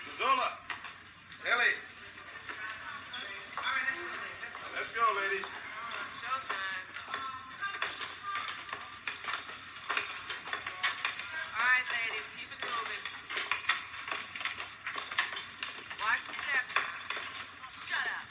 Zola, Ellie. Let's go, ladies. Showtime. All right, ladies, keep it moving. Watch the step. Shut up.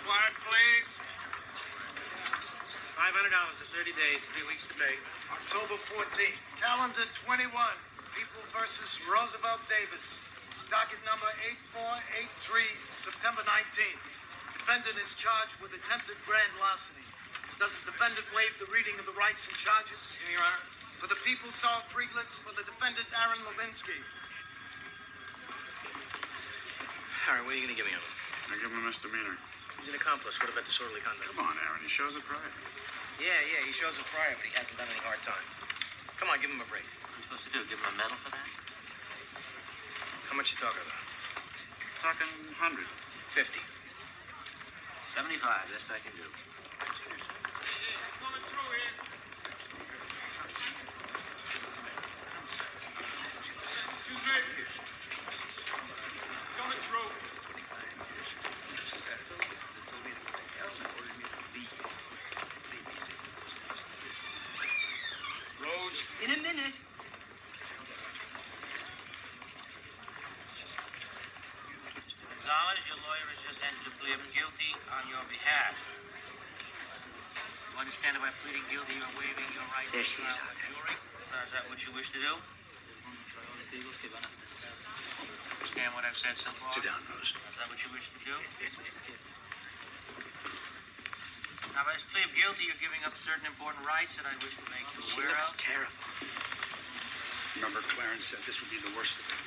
Quiet, please. $500 for 30 days, 3 weeks to pay. October 14th. Calendar 21. People versus Roosevelt Davis. Docket number 8483, September 19th. Defendant is charged with attempted grand larceny. Does the defendant waive the reading of the rights and charges? Your Honor. For the people, Saul Krieglitz. For the defendant, Aaron Levinsky. All right, what are you going to give me of him? I give him a misdemeanor. He's an accomplice. What about disorderly conduct? Come on, Aaron. He shows it prior. Yeah, he shows it prior, but he hasn't done any hard time. Come on, give him a break. What are you supposed to do? Give him a medal for that? How much you talking about? Talking 100. 50. 75, best I can do. Coming through here. Excuse me. Coming through. Rose. In a minute. Mr. Gonzalez, your lawyer has just entered a plea of guilty on your behalf. You understand that by pleading guilty, you're waiving your right to trial by jury? Is that what you wish to do? Understand what I've said so far? Sit down, Rose. Is that what you wish to do? Now, by this plea of guilty, you're giving up certain important rights that I wish to make you aware of. terrible. Remember, Clarence said this would be the worst of it.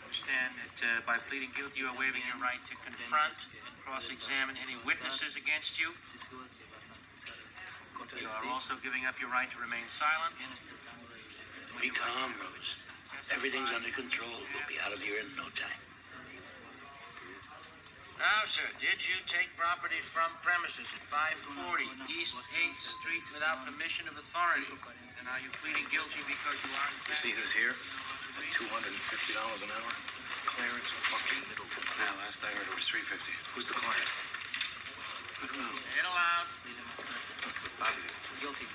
Understand that by pleading guilty, you are waiving your right to confront and cross-examine any witnesses against you. You are also giving up your right to remain silent. Be calm, Rose. Everything's under control. We'll be out of here in no time. Now, sir, did you take property from premises at 540 East 8th Street without permission of authority? And are you pleading guilty because you are in fact... You see who's here? At $250 an hour? Clarence fucking Middleton. Now, last I heard it was $350. Who's the client? Say it aloud. Guilty.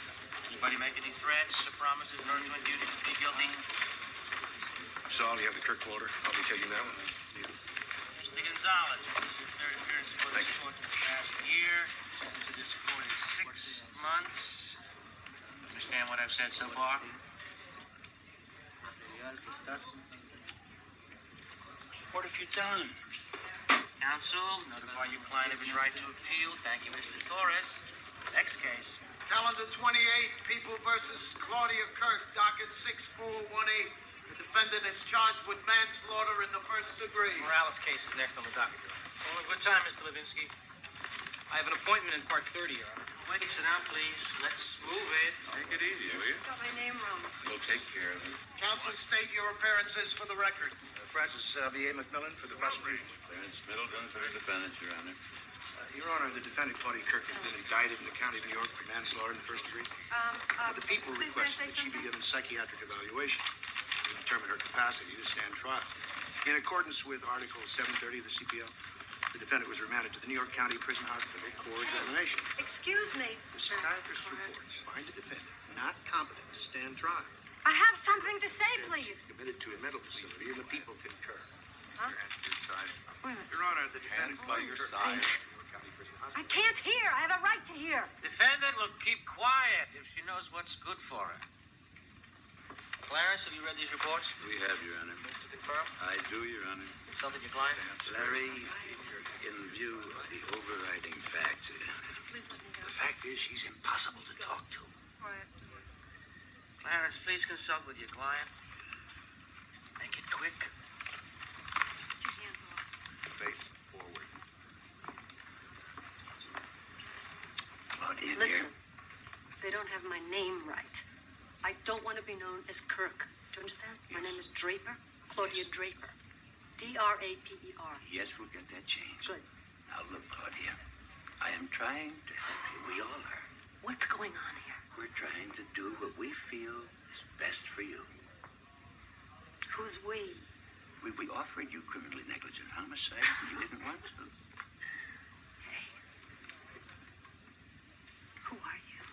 Anybody make any threats or promises in order to induce you to plead guilty? Saul, you have the Kirk order. I'll be taking that one. Mr. Gonzalez, this is your third appearance before this court in the past year. The sentence of this court is 6 months. Understand what I've said so far? What have you done? Counsel, notify your client of his right to appeal. Thank you, Mr. Torres. Next case. Calendar 28, People versus Claudia Kirk, docket 6418. The defendant is charged with manslaughter in the first degree. Morales case is next on the docket. Well, good time, Mr. Levinsky. I have an appointment in Park 30, Your Honor. Wait, sit down, please. Let's move it. Take it easy, will you? Got my name wrong. We'll take care of it. Counsel, state your appearances for the record. Francis Xavier McMillan for the prosecution. Clarence Middleton for the defendant, Your Honor. Your Honor, the defendant, Claudia Kirk, has been indicted in the county of New York for manslaughter in the first degree. The people please request may I that say she be something? given psychiatric evaluation to determine her capacity to stand trial. In accordance with Article 730 of the CPO, the defendant was remanded to the New York County Prison Hospital for examination. Excuse me. The psychiatrist's reports find the defendant not competent to stand trial. I have something to say, And she's please. committed to a mental facility, and the people concur. Huh? Your hands to your side. Wait a minute. Your Honor, the defendant, Hands by Claudia your Kirk, side. New York County Prison I Hospital. can't hear. I have a right to hear. Defendant will keep quiet if she knows what's good for her. Clarence, have you read these reports? We have, Your Honor. Move to confirm. I do, Your Honor. Consulted your client? Larry, in view of the overriding fact, Please let me go. the fact is she's impossible to talk to. Quiet. Clarence, please consult with your client. Make it quick. Put your hands off. have my name right. I don't want to be known as Kirk. Do you understand? My name is Draper, Claudia Draper. Draper. Yes, we'll get that changed. Good. Now, look, Claudia, I am trying to help you. We all are. What's going on here? We're trying to do what we feel is best for you. Who's we? We offered you criminally negligent homicide, and you didn't want to. Hey. Who are you?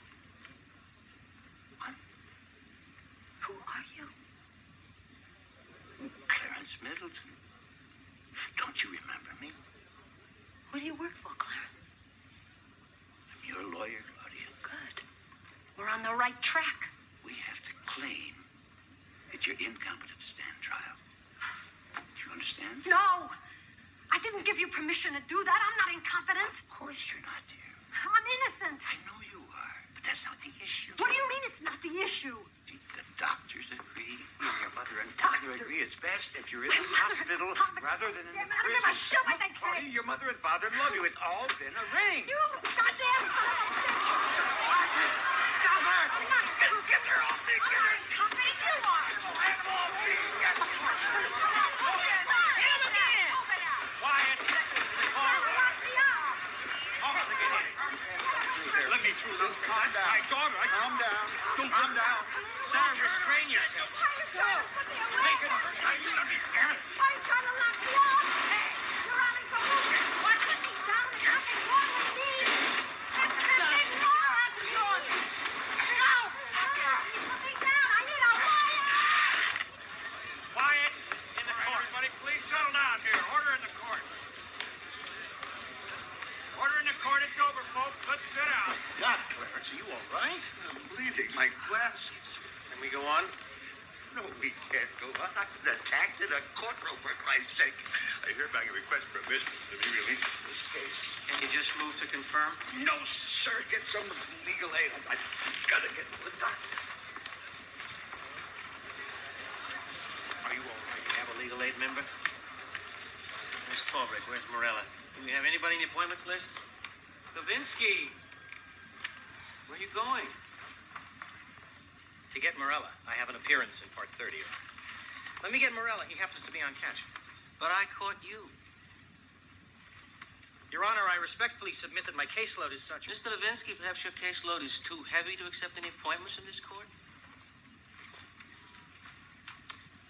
What? Who are you? Clarence Middleton. Don't you remember me? Who do you work for, Clarence? I'm your lawyer, Claudia. Good. We're on the right track. We have to claim that you're incompetent to stand trial. Do you understand? No! I didn't give you permission to do that. I'm not incompetent. Of course you're not, dear. I'm innocent. I know you are, but that's not the issue. What do you mean it's not the issue? The doctors agree, and your mother and father agree it's best if you're in the hospital rather than in the I don't give a prison. shit what they say. Claudia, your mother and father love you. It's all been arranged. You goddamn son of a bitch! Stop her! Get her off me! I'm not incompetent. You are. Him again! Quiet! Lock me up. Officer, get in. Let me through this. Calm That's down. my daughter. Calm down. Don't Calm down. Sir, restrain yourself. Why are you trying to put me away? Take it. I need me, damn it. Why are you trying to lock me up? Hey, you're out of trouble. Watch it. He's down and nothing wrong with me. There's nothing wrong with me. No! You put me down. I need a lawyer. Quiet in the court. Everybody, please settle down here. Order in the court. Order in the court. It's over, folks. Let's sit down. God, Clarence, are you all right? I'm bleeding. My glasses. Can we go on? No, we can't go on. I've been attacked in a courtroom, for Christ's sake. I hereby request permission to be released from this case. Can you just move to confirm? No, sir. Get some legal aid. I've got to get to the doctor. Are you all right? You have a legal aid member? Where's Fulbright? Where's Morella? Do we have anybody in the appointments list? Levinsky! Where are you going? To get Morella, I have an appearance in Part 30. Let me get Morella. He happens to be on catch. But I caught you. Your Honor, I respectfully submit that my caseload is such... Mr. Levinsky, perhaps your caseload is too heavy to accept any appointments in this court?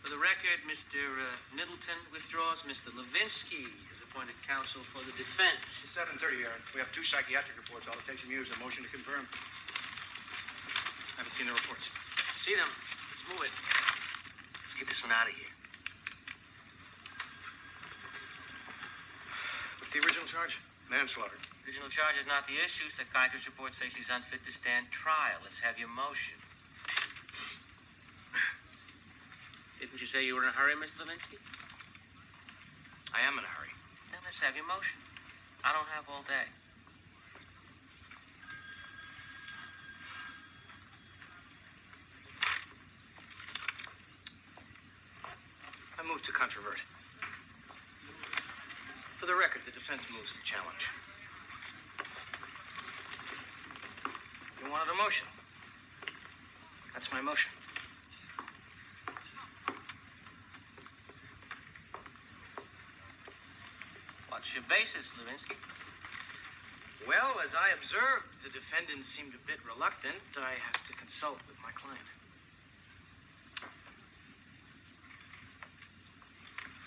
For the record, Mr. Middleton withdraws. Mr. Levinsky is appointed counsel for the defense. 7:30, Aaron. We have 2 psychiatric reports. All it takes from you is a motion to confirm. I haven't seen the reports. See them. Let's move it. Let's get this one out of here. What's the original charge? Manslaughter. Original charge is not the issue. Psychiatrist report says he's unfit to stand trial. Let's have your motion. Didn't you say you were in a hurry, Mr. Levinsky? I am in a hurry. Then let's have your motion. I don't have all day. I move to controvert. For the record, the defense moves to challenge. You wanted a motion. That's my motion. What's your basis, Levinsky? Well, as I observed, the defendant seemed a bit reluctant. I have to consult with my client.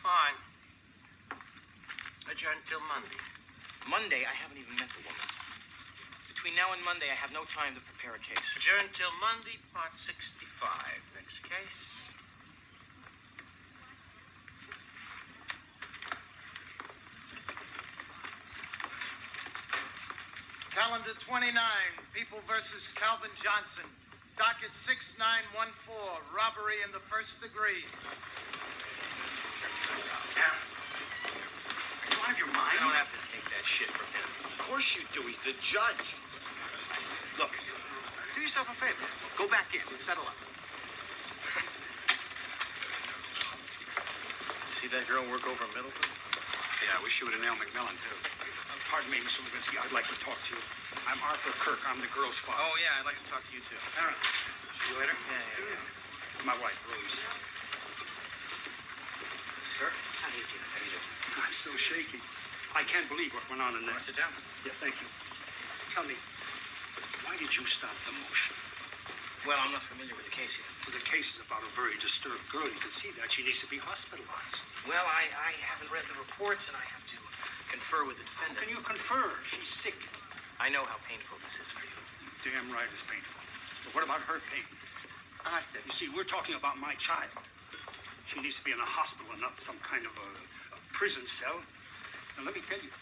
Fine. Adjourn till Monday. Monday, I haven't even met the woman. Between now and Monday, I have no time to prepare a case. Adjourn till Monday, Part 65. Next case. Calendar 29, People versus Calvin Johnson. Docket 6914, robbery in the first degree. Aaron, are you out of your mind? I don't have to take that shit from him. Of course you do. He's the judge. Look, do yourself a favor. Go back in and settle up. See that girl work over Middleton? Yeah, I wish you would have nailed McMillan, too. Pardon me, Mr. Levinsky. I'd like to talk to you. I'm Arthur Kirk. I'm the girl's father. Oh, yeah, I'd like to talk to you, too. All right. See you later. Yeah. My wife, Rose. Sir, how do you do? How do you do? I'm so shaky. I can't believe what went on in there. Sit down. Yeah, thank you. Tell me, why did you stop the motion? Well, I'm not familiar with the case yet. Well, the case is about a very disturbed girl. You can see that. She needs to be hospitalized. Well, I haven't read the reports, and I have to confer with the defendant. Can you confer? She's sick. I know how painful this is for you. Damn right it's painful. But what about her pain? Arthur. You see, we're talking about my child. She needs to be in a hospital and not some kind of a prison cell. And let me tell you,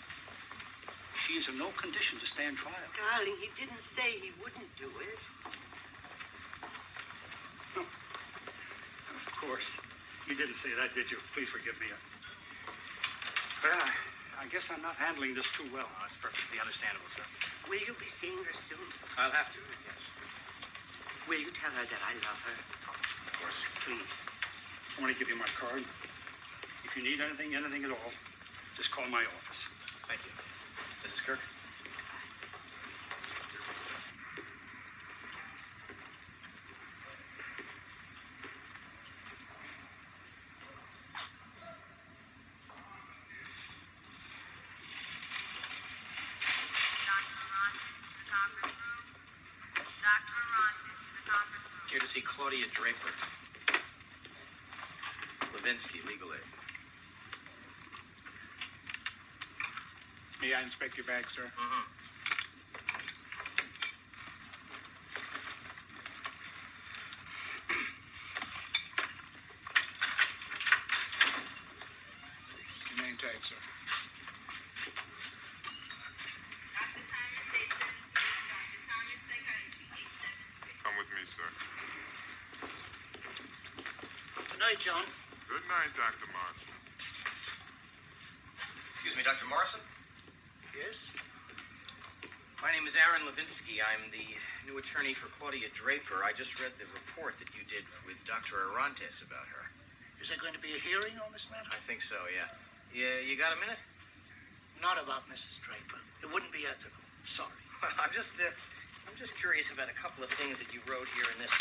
she is in no condition to stand trial. Darling, he didn't say he wouldn't do it. Of course. You didn't say that, did you? Please forgive me. Well, I guess I'm not handling this too well. Oh, that's perfectly understandable, sir. Will you be seeing her soon? I'll have to, yes. Will you tell her that I love her? Of course. Please. I want to give you my card. If you need anything at all, just call my office. Thank you. Mrs. Kirk? Here to see Claudia Draper. Levinsky, legal aid. May I inspect your bag, sir? Mm-hmm. Your name tag, sir. Come with me, sir. Good night, John. Good night, Dr. Morrison. Excuse me, Dr. Morrison? Yes? My name is Aaron Levinsky. I'm the new attorney for Claudia Draper. I just read the report that you did with Dr. Arantes about her. Is there going to be a hearing on this matter? I think so, yeah. Yeah, you got a minute? Not about Mrs. Draper. It wouldn't be ethical. Sorry. I'm just curious about a couple of things that you wrote here in this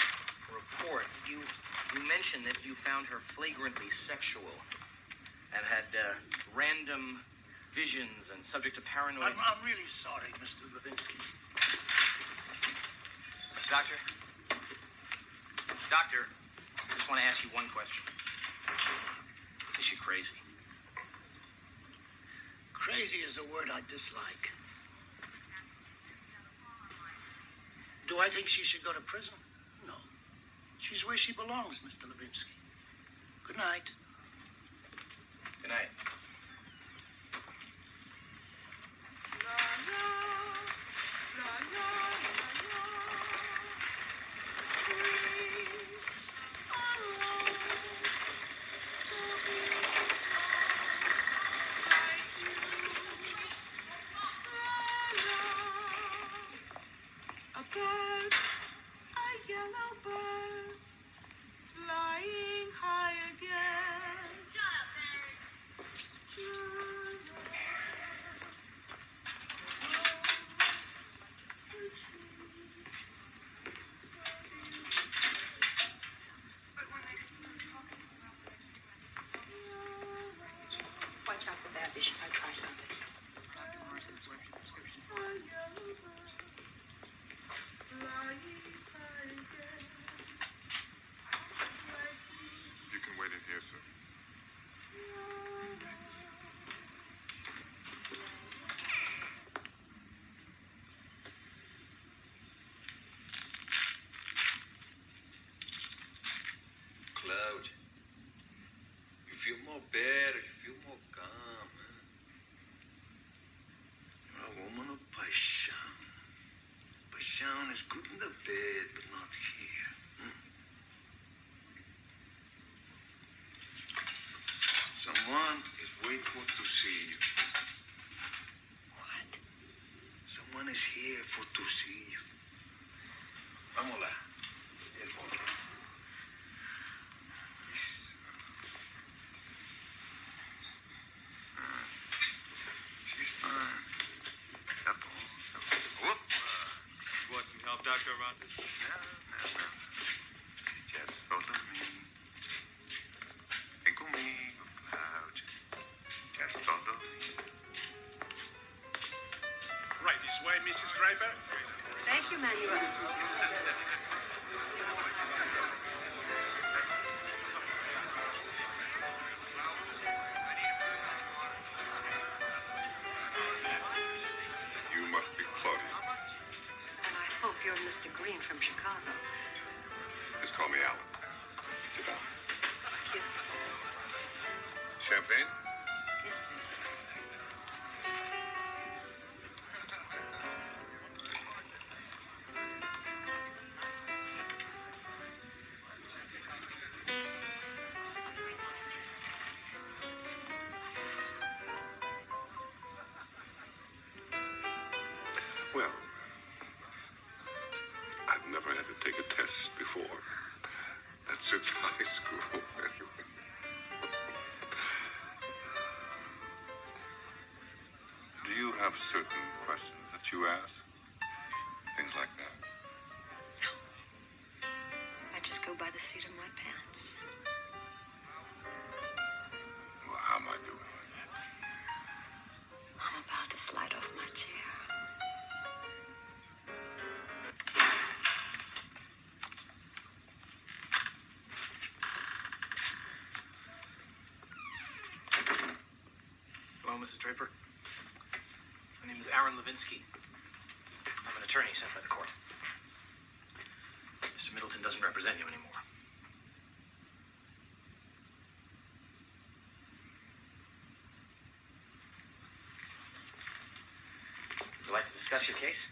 report. You mentioned that you found her flagrantly sexual and had random visions and subject to paranoid. I'm really sorry, Mr. Levinsky. Doctor, I just want to ask you one question. Is she crazy? Crazy is a word I dislike. Do I think she should go to prison? No. She's where she belongs, Mr. Levinsky. Good night. Good night. A bird, a yellow bird, flying high again. Shut up, Barry. Watch out for that. They should probably try something. You can wait in here, sir. Cloud, you feel more better, you feel more calm, huh? You're a woman of passion. Passion is good in the bed, but not here. Someone is waiting to see you. What? Someone is here to see you. Vámonos. Dr. Arantes? No. Just follow me. Think conmigo, Cloud. Just follow me. Right this way, Mrs. Draper. Thank you, Manuel. You must be Claudia. And I hope you're Mr. Green from Chicago. Just call me Alan. Sit down. Thank you. Champagne? Yes, please. Well, I've never had to take a test before. That's since high school. Do you have certain questions that you ask? Things like that? I just go by the seat of my pants. Well, how am I doing? I'm about to slide off my chair. Hello, Mrs. Draper. My name is Aaron Levinsky. I'm an attorney sent by the court. Mr. Middleton doesn't represent you anymore. Would you like to discuss your case?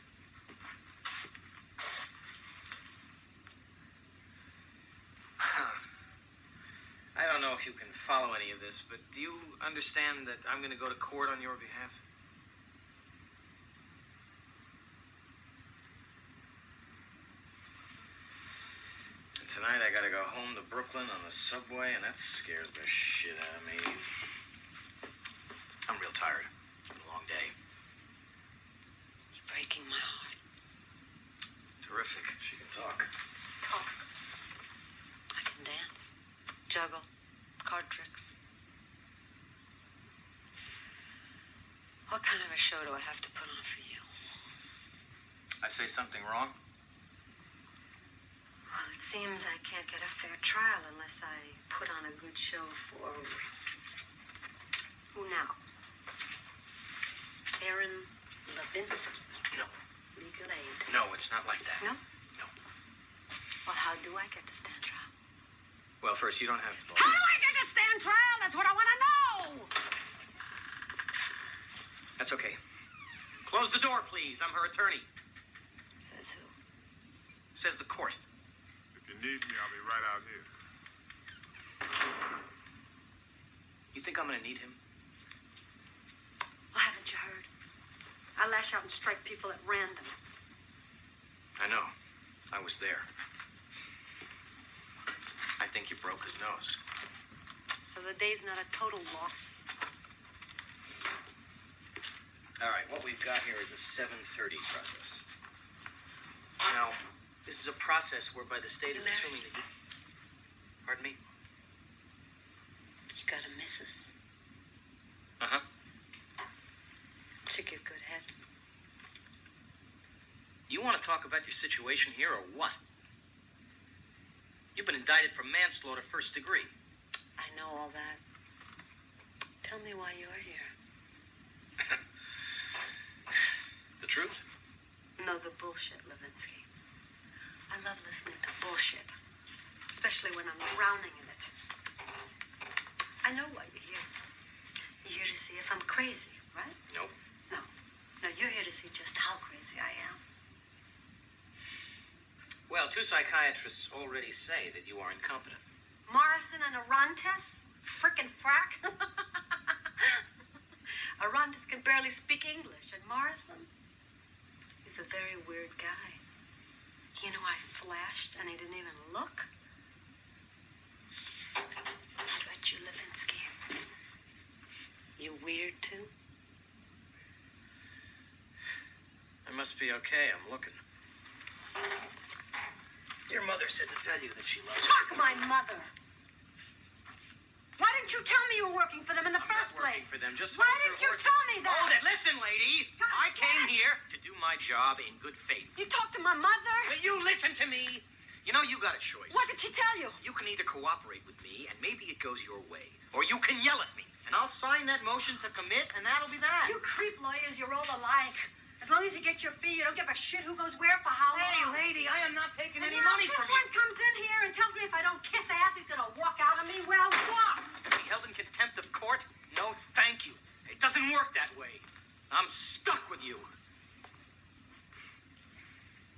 I don't know if you can follow any of this, but do you understand that I'm going to go to court on your behalf? And tonight I got to go home to Brooklyn on the subway, and that scares the shit out of me. I'm real tired. It's been a long day. You're breaking my heart. Terrific. She can talk. Talk. I can dance, juggle, card tricks. What kind of a show do I have to put on for you? I say something wrong? Well, it seems I can't get a fair trial unless I put on a good show for... who now? Aaron Levinsky. No. Legal aid. No, it's not like that. No? No. Well, how do I get to stand trial? Well, first, you don't have... How do I get to stand trial? That's what I want to know! That's okay. Close the door, please. I'm her attorney. Says who? Says the court. If you need me, I'll be right out here. You think I'm gonna need him? Well, haven't you heard? I lash out and strike people at random. I know. I was there. I think you broke his nose. So the day's not a total loss. All right, what we've got here is a 7:30 process. Now, this is a process whereby the state is assuming that you... Pardon me? You got a missus. Uh-huh. She get good head. You want to talk about your situation here or what? You've been indicted for manslaughter first degree. I know all that. Tell me why you're here. The truth? No, the bullshit, Levinsky. I love listening to bullshit. Especially when I'm drowning in it. I know why you're here. You're here to see if I'm crazy, right? Nope. No. No, you're here to see just how crazy I am. Well, 2 psychiatrists already say that you are incompetent. Morrison and Arantes? Frickin' frack? Arantes can barely speak English, and Morrison? He's a very weird guy. You know, I flashed, and he didn't even look. How about you, Levinsky? You weird, too? I must be okay. I'm looking. Your mother said to tell you that she loves you. Fuck my mother. Why didn't you tell me you were working for them in the first I'm not working place? for them. Just Why hold didn't your you horses. tell me that? Hold it. Listen, lady. God I damn came it. here to do my job in good faith. You talked to my mother? Will you listen to me? You know, you got a choice. What did she tell you? You can either cooperate with me, and maybe it goes your way, or you can yell at me, and I'll sign that motion to commit, and that'll be that. You creep lawyers, you're all alike. As long as you get your fee, you don't give a shit who goes where for how Hey, long. lady, I am not taking And any now money this from one you. comes in here and tells me if I don't kiss ass, he's gonna walk out on me. Well, what? Be held in contempt of court? No, thank you. It doesn't work that way. I'm stuck with you.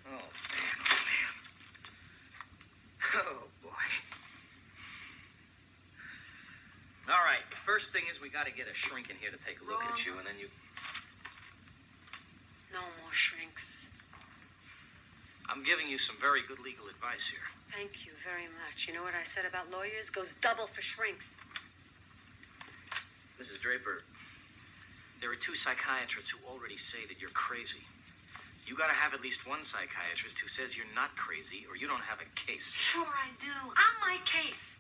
Oh, man, oh, man. Oh, boy. All right, the first thing is we got to get a shrink in here to take a look at you, and then you... No more shrinks. I'm giving you some very good legal advice here. Thank you very much. You know what I said about lawyers? Goes double for shrinks. Mrs. Draper, there are 2 psychiatrists who already say that you're crazy. You got to have at least one psychiatrist who says you're not crazy, or you don't have a case. Sure I do. I'm my case.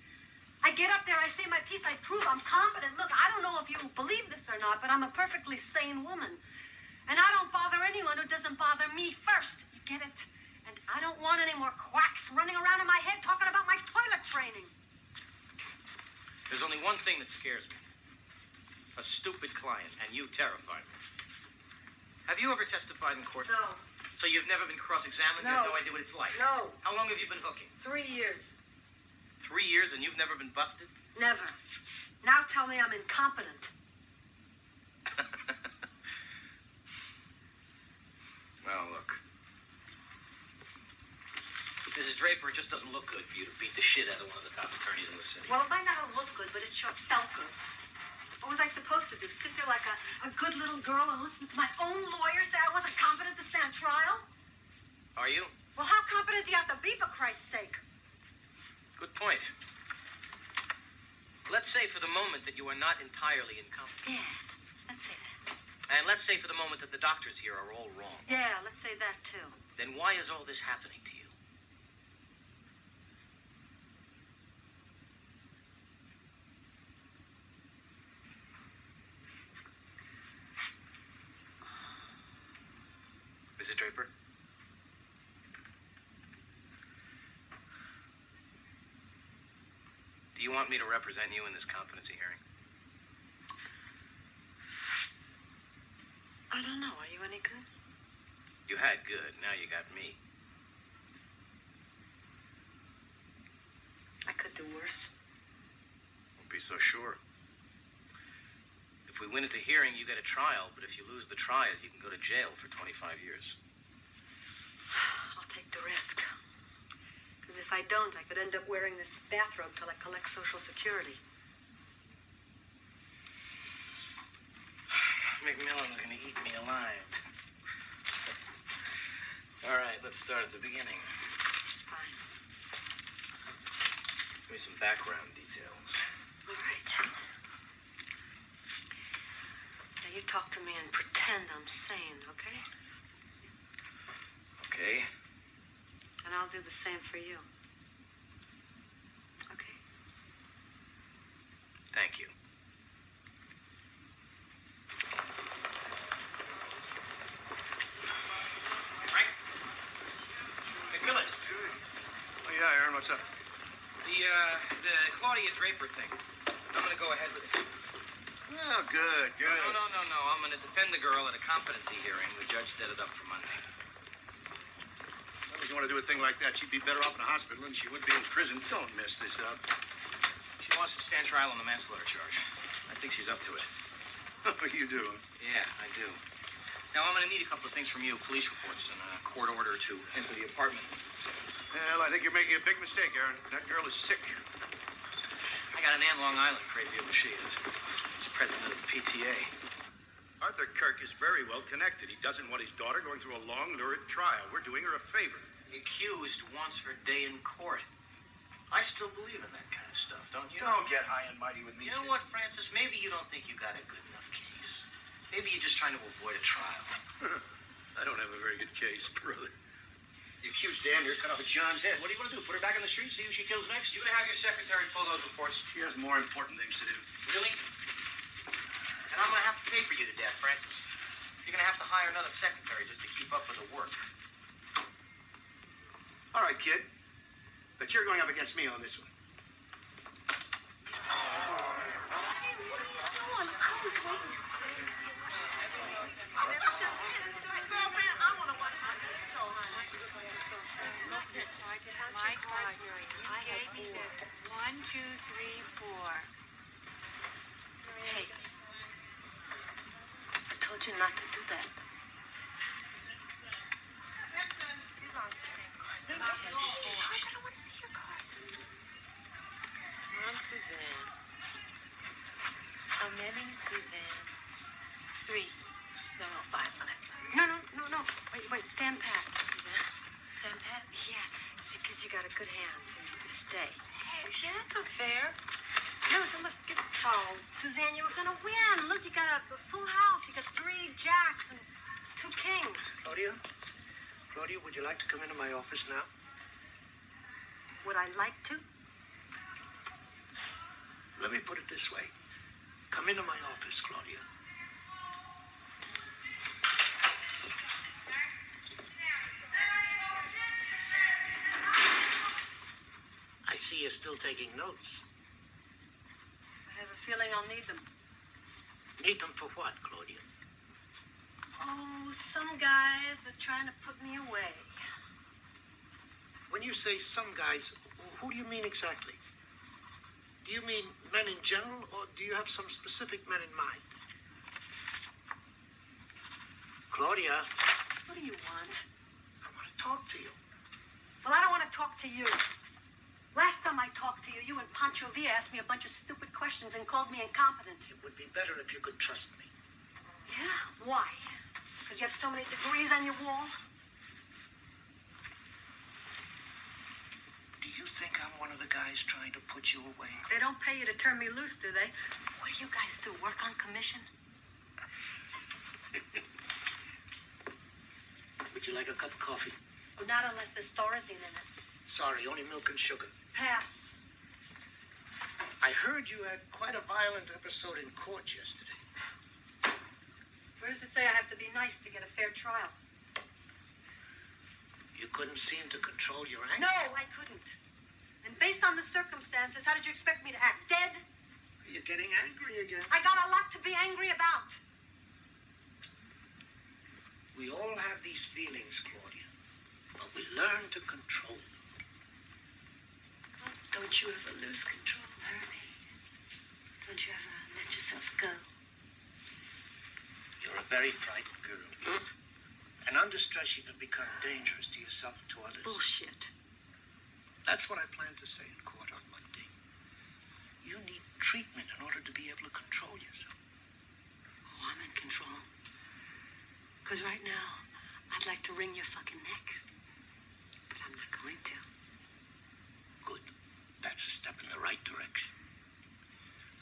I get up there, I say my piece, I prove I'm competent. Look, I don't know if you believe this or not, but I'm a perfectly sane woman. And I don't bother anyone who doesn't bother me first. You get it? And I don't want any more quacks running around in my head talking about my toilet training. There's only one thing that scares me. A stupid client, and you terrify me. Have you ever testified in court? No. So you've never been cross-examined? You have no idea what it's like? No. How long have you been hooking? 3 years. 3 years, and you've never been busted? Never. Now tell me I'm incompetent. Well, look. Mrs. Draper, it just doesn't look good for you to beat the shit out of one of the top attorneys in the city. Well, it might not have looked good, but it sure felt good. What was I supposed to do? Sit there like a good little girl and listen to my own lawyer say I wasn't competent to stand trial? Are you? Well, how competent do you have to be, for Christ's sake? Good point. Let's say for the moment that you are not entirely incompetent. Yeah, let's say that. And let's say for the moment that the doctors here are all wrong. Yeah, let's say that too. Then why is all this happening to you? Mrs. Draper? Do you want me to represent you in this competency hearing? I don't know. Are you any good? You had good, now you got me. I could do worse. Don't be so sure. If we win at the hearing, you get a trial, but if you lose the trial, you can go to jail for 25 years. I'll take the risk. Because if I don't, I could end up wearing this bathrobe till I collect Social Security. McMillan's gonna eat me alive. All right, let's start at the beginning. Fine. Give me some background details. All right. Now you talk to me and pretend I'm sane, okay? Okay. And I'll do the same for you. Okay? Thank you. Frank? McMillan, Oh, yeah, Aaron, what's up? the Claudia Draper thing. I'm gonna go ahead with it. Oh, good, good. No. I'm gonna defend the girl at a competency hearing. The judge set it up for Monday. Well, if you want to do a thing like that, she'd be better off in a hospital than she would be in prison. Don't mess this up. She wants to stand trial on the manslaughter charge. I think she's up to it. Oh, you do? Yeah, I do. Now, I'm gonna need a couple of things from you. Police reports and a court order to enter the apartment. Well, I think you're making a big mistake, Aaron. That girl is sick. I got an Aunt Long Island, crazy as she is. She's president of the PTA. Arthur Kirk is very well connected. He doesn't want his daughter going through a long, lurid trial. We're doing her a favor. The accused wants her day in court. I still believe in that kind of stuff, don't you? Don't get high and mighty with me. You know what, Francis? Maybe you don't think you got a good enough case. Maybe you're just trying to avoid a trial. I don't have a very good case, brother. The accused damn near cut off John's head. What are you going to do? Put her back in the street, see who she kills next? You're gonna have your secretary pull those reports. She has more important things to do. Really? And I'm gonna have to pay for you to death, Francis. You're gonna have to hire another secretary just to keep up with the work. All right, kid. But you're going up against me on this one. My cards, Mary. You gave me the 1, 2, 3, 4. Hey. I told you not to do that. These aren't the same cards. Shh, I don't want to see your cards. I'm Suzanne. How many, Suzanne? 3. No, 5. No. Wait, stand pat, Suzanne. Stand pat? Yeah, see, because you got a good hand, so you stay. Hey, yeah, that's unfair. No, look, oh, Suzanne, you were gonna win. Look, you got a full house. You got 3 jacks and 2 kings. Claudia? Claudia, would you like to come into my office now? Would I like to? Let me put it this way. Come into my office, Claudia. I see you're still taking notes. I have a feeling I'll need them. Need them for what, Claudia? Oh, some guys are trying to put me away. When you say some guys, who do you mean exactly? Do you mean men in general, or do you have some specific men in mind? Claudia, What do you want? I want to talk to you. Well, I don't want to talk to you. Last time I talked to you, you and Pancho Villa asked me a bunch of stupid questions and called me incompetent. It would be better if you could trust me. Yeah? Why? Because you have so many degrees on your wall? Do you think I'm one of the guys trying to put you away? They don't pay you to turn me loose, do they? What do you guys do? Work on commission? Would you like a cup of coffee? Oh, not unless there's Thorazine in it. Sorry, only milk and sugar. Pass. I heard you had quite a violent episode in court yesterday. Where does it say I have to be nice to get a fair trial? You couldn't seem to control your anger? No, I couldn't. And based on the circumstances, how did you expect me to act? Dead? You're getting angry again. I got a lot to be angry about. We all have these feelings, Claudia, but we learn to control them. Well, don't you ever lose control, Herbie? Don't you ever let yourself go? You're a very frightened girl. And under stress, you can become dangerous to yourself and to others. Bullshit. That's what I plan to say in court on Monday. You need treatment in order to be able to control yourself. Oh, I'm in control. Because right now, I'd like to wring your fucking neck. But I'm not going to. Good. That's a step in the right direction.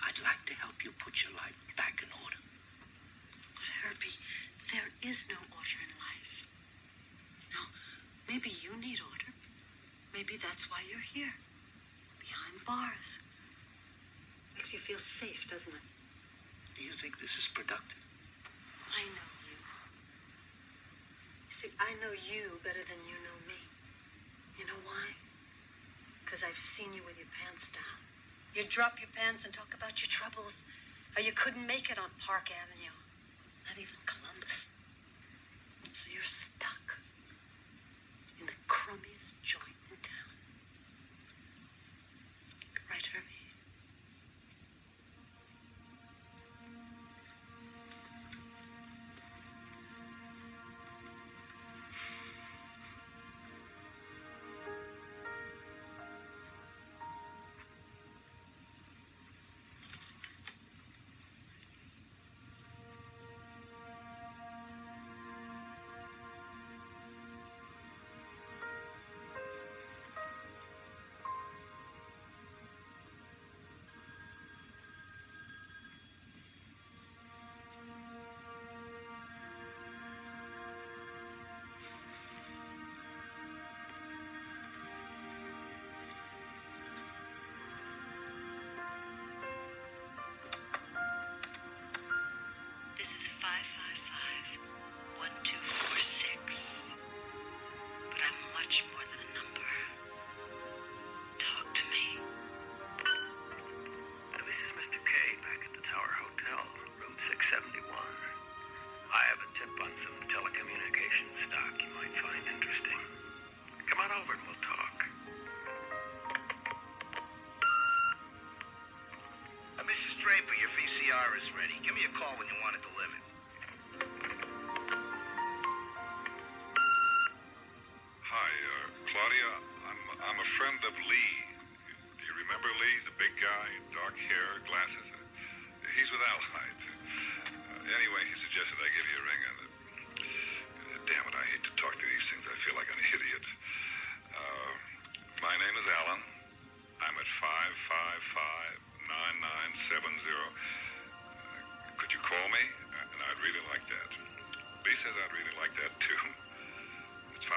I'd like to help you put your life back in order. But Herbie, there is no order in life. Now, maybe you need order. Maybe that's why you're here. Behind bars. Makes you feel safe, doesn't it? Do you think this is productive? I know you. You see, I know you better than you know me. You know why? Because I've seen you with your pants down. You drop your pants and talk about your troubles. How you couldn't make it on Park Avenue. Not even Columbus. So you're stuck in the crummiest joint in town. Right, Herbie? I have a tip on some telecommunications stock you might find interesting. Come on over and we'll talk. Mrs. Draper, your VCR is ready. Give me a call when you want it delivered. Hi, Claudia. I'm a friend of Lee. Do you remember Lee? The big guy, dark hair, glasses. He's with Allied. Anyway, he suggested I give you a ring. Damn it, I hate to talk to these things. I feel like an idiot. My name is Alan. I'm at 555-9970. Could you call me? And I'd really like that. Lee says I'd really like that too. It's 555-9970.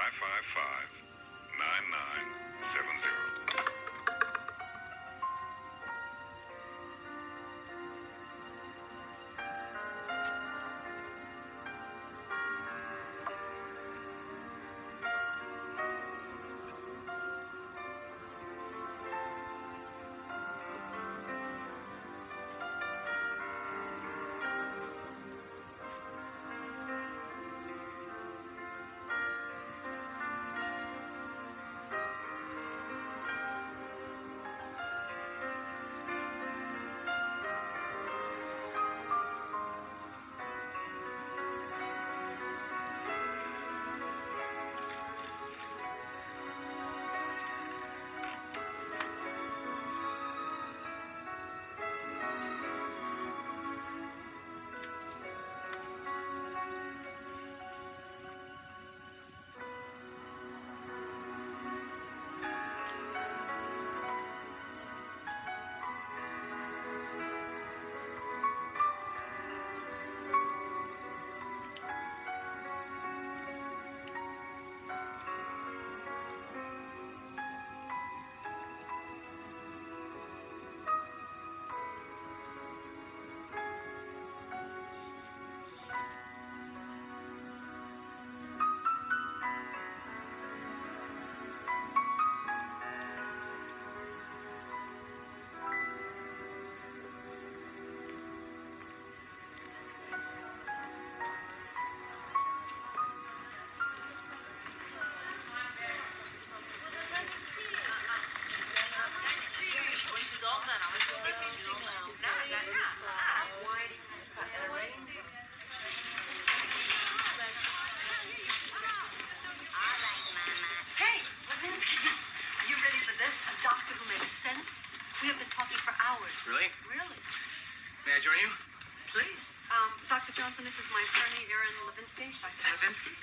Sense? We have been talking for hours. Really? Really? May I join you? Please. Dr. Johnson, this is my attorney, Erin Levinsky. Dr. Levinsky?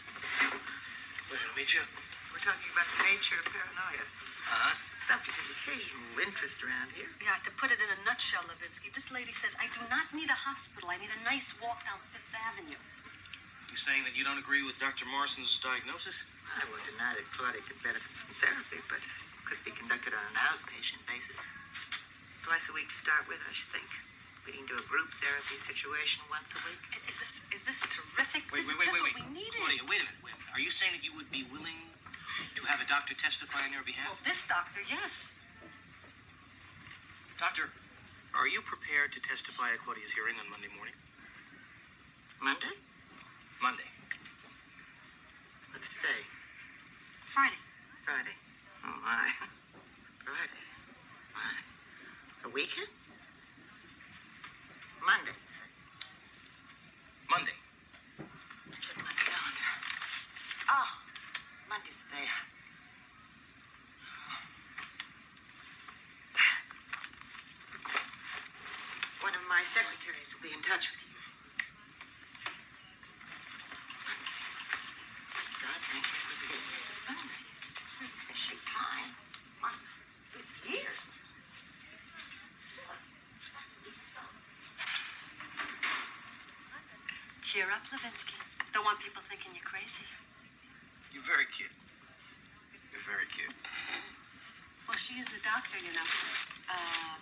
Pleasure to meet you. We're talking about the nature of paranoia. Uh-huh. Subject of occasional interest around here. Yeah, to put it in a nutshell, Levinsky, this lady says, I do not need a hospital. I need a nice walk down Fifth Avenue. You saying that you don't agree with Dr. Morrison's diagnosis? I won't deny that Claudia could benefit from therapy, but could be conducted on an outpatient basis. Twice a week to start with, I should think. Leading to a group therapy situation once a week. Is this terrific? Wait. What we needed. Claudia, wait a minute. Are you saying that you would be willing to have a doctor testify on your behalf? Well, this doctor, yes. Doctor, are you prepared to testify at Claudia's hearing on Monday morning? Monday? Monday. What's today? Friday. Friday. Oh, my. Friday. My. A weekend? Monday, you say? Monday. Check my calendar. Oh, Monday's the day. One of my secretaries will be in touch with you. God's name, this was a good Monday. Is this shoot time? Months? Years? Cheer up, Levinsky. Don't want people thinking you're crazy. You're very cute. You're very cute. Well, she is a doctor, you know.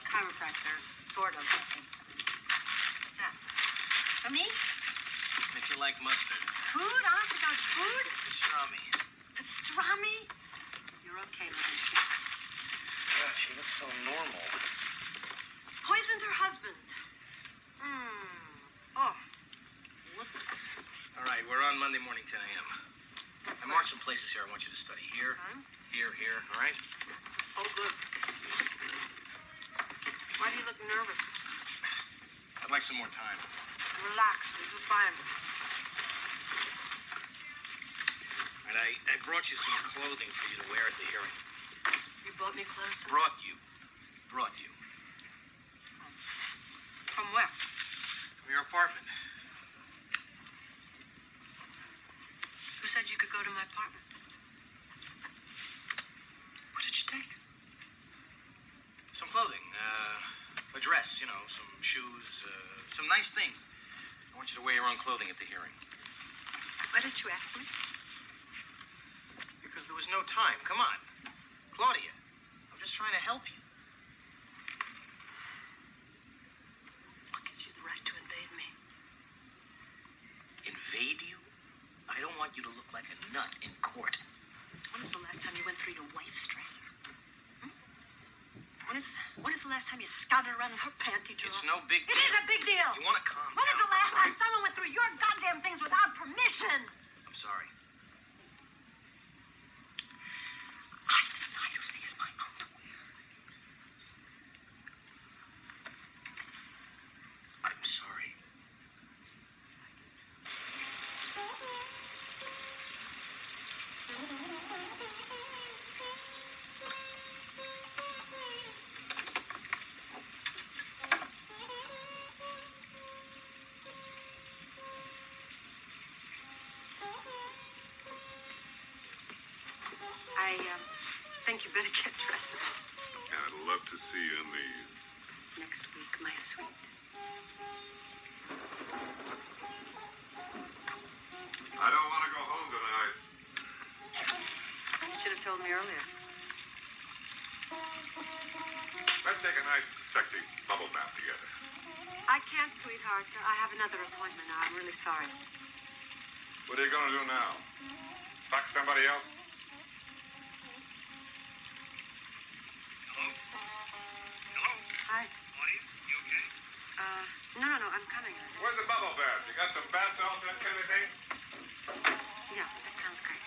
Chiropractor, sort of. What's that? For me? If you like mustard. Food? Honest to God, food? Pastrami. Pastrami? You're okay, Levinsky. God, she looks so normal. Poisoned her husband. Oh. Listen. Monday morning, 10 a.m. I marked some places here I want you to study. Here, here, all right? Oh, good. Why do you look nervous? I'd like some more time. Relax. This is fine. And I brought you some clothing for you to wear at the hearing. You bought me clothes to... Brought you. From where? From your apartment. Who said you could go to my apartment? What did you take? Some clothing, a dress, some shoes, some nice things. I want you to wear your own clothing at the hearing. Why didn't you ask me? Because there was no time. Come on. Claudia, I'm just trying to help you. What gives you the right to invade me? Invade you? I don't want you to look like a nut in court. When was the last time you went through your wife's dresser? When is the last time you scouted around in her panty drawer? It's no big deal. It is a big deal. You want to calm When down? is the last time someone went through your goddamn things without permission? I'm sorry. I decide who sees my underwear. I'm sorry. I think you better get dressed And I'd love to see you in the... next week, my sweet. I don't want to go home tonight. You should have told me earlier. Let's take a nice, sexy bubble bath together. I can't, sweetheart. I have another appointment now. I'm really sorry. What are you going to do now? Fuck somebody else? Hi. Claudia, you okay? No, I'm coming. Where's the bubble bath? You got some bath salts, that kind of thing? Yeah, that sounds great.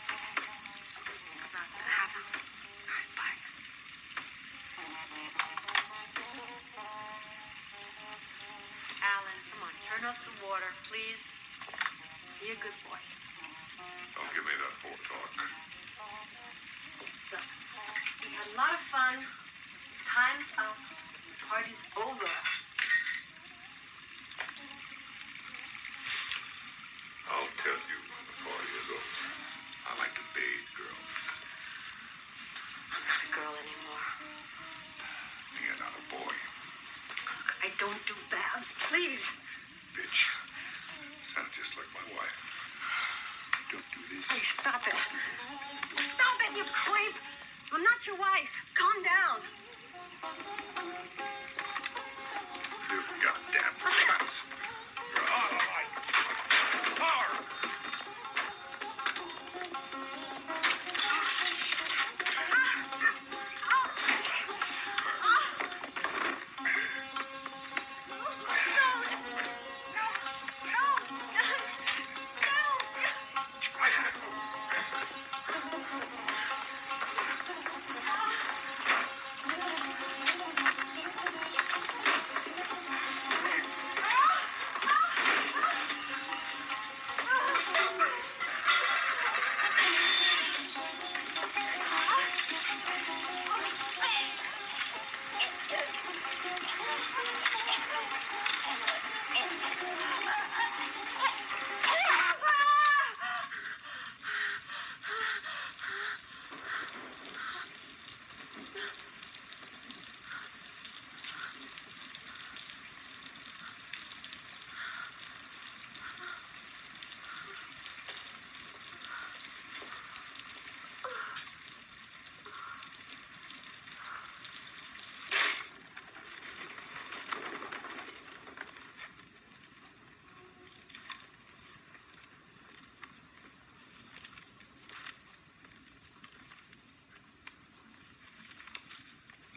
About half an hour. All right, bye. Alan, come on, turn off the water, please. Be a good boy. Don't give me that poor talk. Look, we had a lot of fun. Time's up. The party's over. I'll tell you when the party is over. I like to bathe girls. I'm not a girl anymore. You're not a boy. Look, I don't do baths, please. Bitch. Sound just like my wife. Don't do this. Please, stop it. Stop it, you creep. I'm not your wife. Calm down. You goddamn cunt. You're out of my power.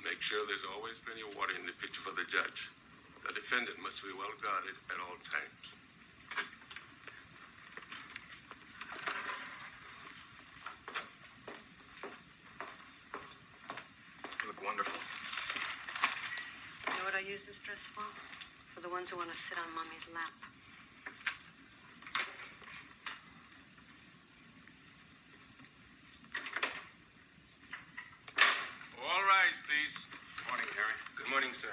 Make sure there's always plenty of water in the pitcher for the judge. The defendant must be well guarded at all times. this dress for? For the ones who want to sit on Mommy's lap. All rise, please. Good morning, Harry. Good morning, sir.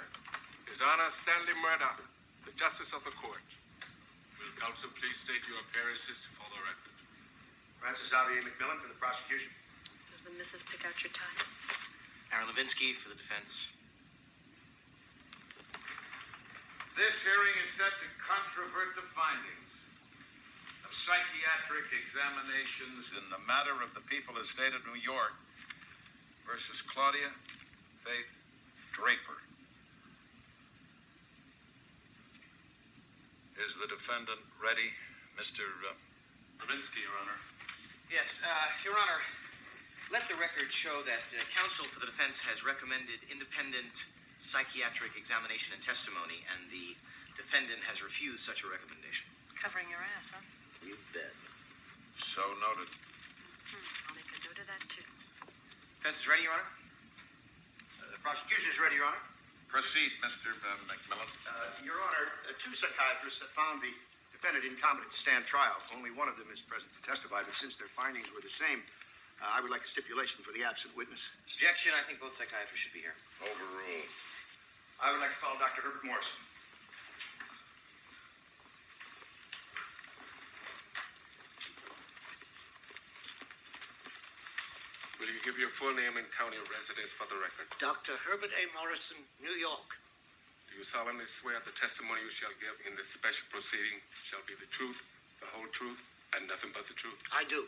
His Honor Stanley Murdoch, the Justice of the Court. Will counsel please state your appearances for the record? Francis Xavier McMillan for the prosecution. Does the missus pick out your ties? Aaron Levinsky for the defense. This hearing is set to controvert the findings of psychiatric examinations in the matter of the people of the state of New York versus Claudia Faith Draper. Is the defendant ready, Mr. Levinsky, Your Honor. Yes, Your Honor, let the record show that counsel for the defense has recommended independent psychiatric examination and testimony, and the defendant has refused such a recommendation. Covering your ass, huh? You bet. So noted. I'll make a note of that, too. Defense is ready, Your Honor? The prosecution is ready, Your Honor. Proceed, Mr. McMillan. Your Honor, two psychiatrists have found the defendant incompetent to stand trial. Only one of them is present to testify, but since their findings were the same, I would like a stipulation for the absent witness. Objection. I think both psychiatrists should be here. Overruled. I would like to call Dr. Herbert Morrison. Will you give your full name and county of residence for the record? Dr. Herbert A. Morrison, New York. Do you solemnly swear the testimony you shall give in this special proceeding shall be the truth, the whole truth, and nothing but the truth? I do.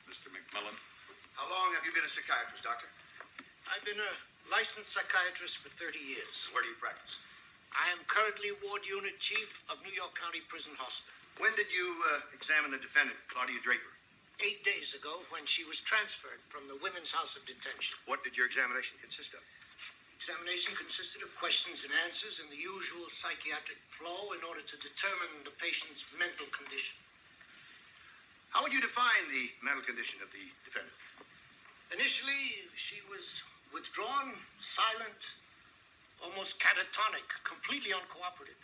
Mr. McMillan. How long have you been a psychiatrist, Doctor? I've been a licensed psychiatrist for 30 years. Where do you practice? I am currently Ward Unit Chief of New York County Prison Hospital. When did you examine the defendant, Claudia Draper? 8 days ago, when she was transferred from the Women's House of Detention. What did your examination consist of? Examination consisted of questions and answers in the usual psychiatric flow in order to determine the patient's mental condition. How would you define the mental condition of the defendant? Initially, she was withdrawn, silent, almost catatonic, completely uncooperative.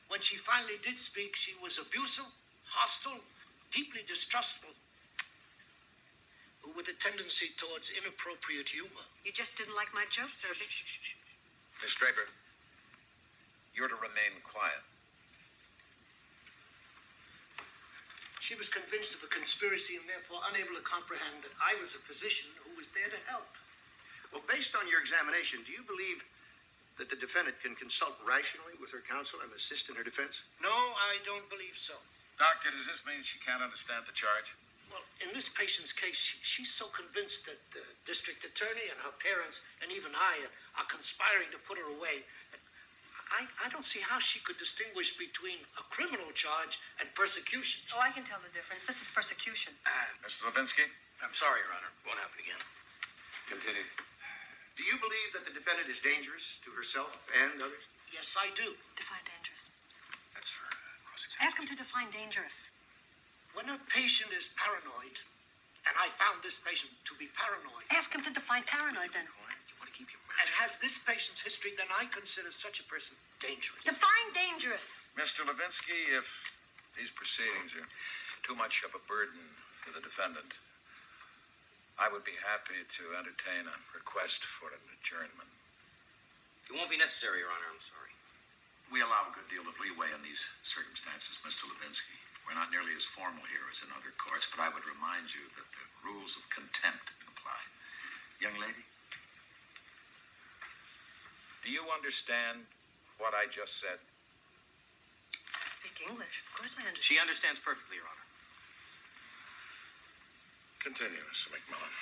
When she finally did speak, she was abusive, hostile, deeply distrustful, with a tendency towards inappropriate humor. You just didn't like my jokes, Herbie. Miss Draper, you're to remain quiet. She was convinced of a conspiracy and therefore unable to comprehend that I was a physician who was there to help. Well, based on your examination, do you believe that the defendant can consult rationally with her counsel and assist in her defense? No, I don't believe so. Doctor, does this mean she can't understand the charge? Well, in this patient's case, she's so convinced that the district attorney and her parents and even I are conspiring to put her away. I don't see how she could distinguish between a criminal charge and persecution. Oh, I can tell the difference. This is persecution. Mr. Levinsky? I'm sorry, Your Honor. Won't happen again. Continue. Do you believe that the defendant is dangerous to herself and others? Yes, I do. Define dangerous. That's for cross-examination. Ask him to define dangerous. When a patient is paranoid, and I found this patient to be paranoid. Ask him to define paranoid, then. You want to keep your mouth And has this patient's history, then I consider such a person dangerous. Define dangerous. Mr. Levinsky, if these proceedings are too much of a burden for the defendant, I would be happy to entertain a request for an adjournment. It won't be necessary, Your Honor. I'm sorry. We allow a good deal of leeway in these circumstances, Mr. Levinsky. We're not nearly as formal here as in other courts, but I would remind you that the rules of contempt apply. Young lady, do you understand what I just said? I speak English. Of course I understand. She understands perfectly, Your Honor. Continue, Mr. McMillan.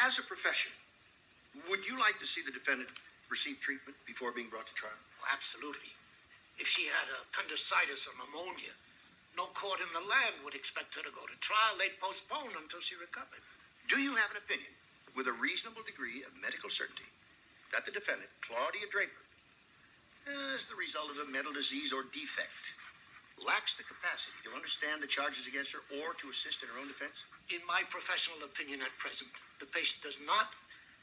As a professional, would you like to see the defendant receive treatment before being brought to trial? Absolutely. If she had appendicitis or pneumonia, no court in the land would expect her to go to trial. They'd postpone until she recovered. Do you have an opinion, with a reasonable degree of medical certainty, that the defendant, Claudia Draper, as the result of a mental disease or defect, lacks the capacity to understand the charges against her or to assist in her own defense? In my professional opinion at present, the patient does not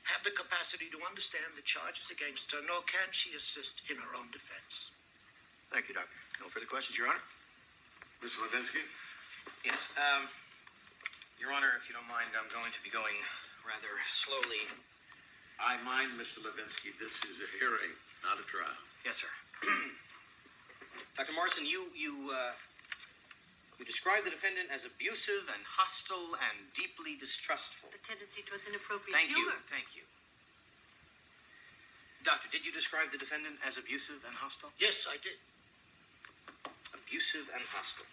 have the capacity to understand the charges against her, nor can she assist in her own defense. Thank you, Doctor. No further questions, Your Honor? Mr. Levinsky? Yes, Your Honor, if you don't mind, I'm going to be going rather slowly. I mind, Mr. Levinsky. This is a hearing, not a trial. Yes, sir. Dr. Morrison, you described the defendant as abusive and hostile and deeply distrustful. The tendency towards inappropriate Thank humor. you, thank you. Doctor, did you describe the defendant as abusive and hostile? Yes, I did. Abusive and hostile.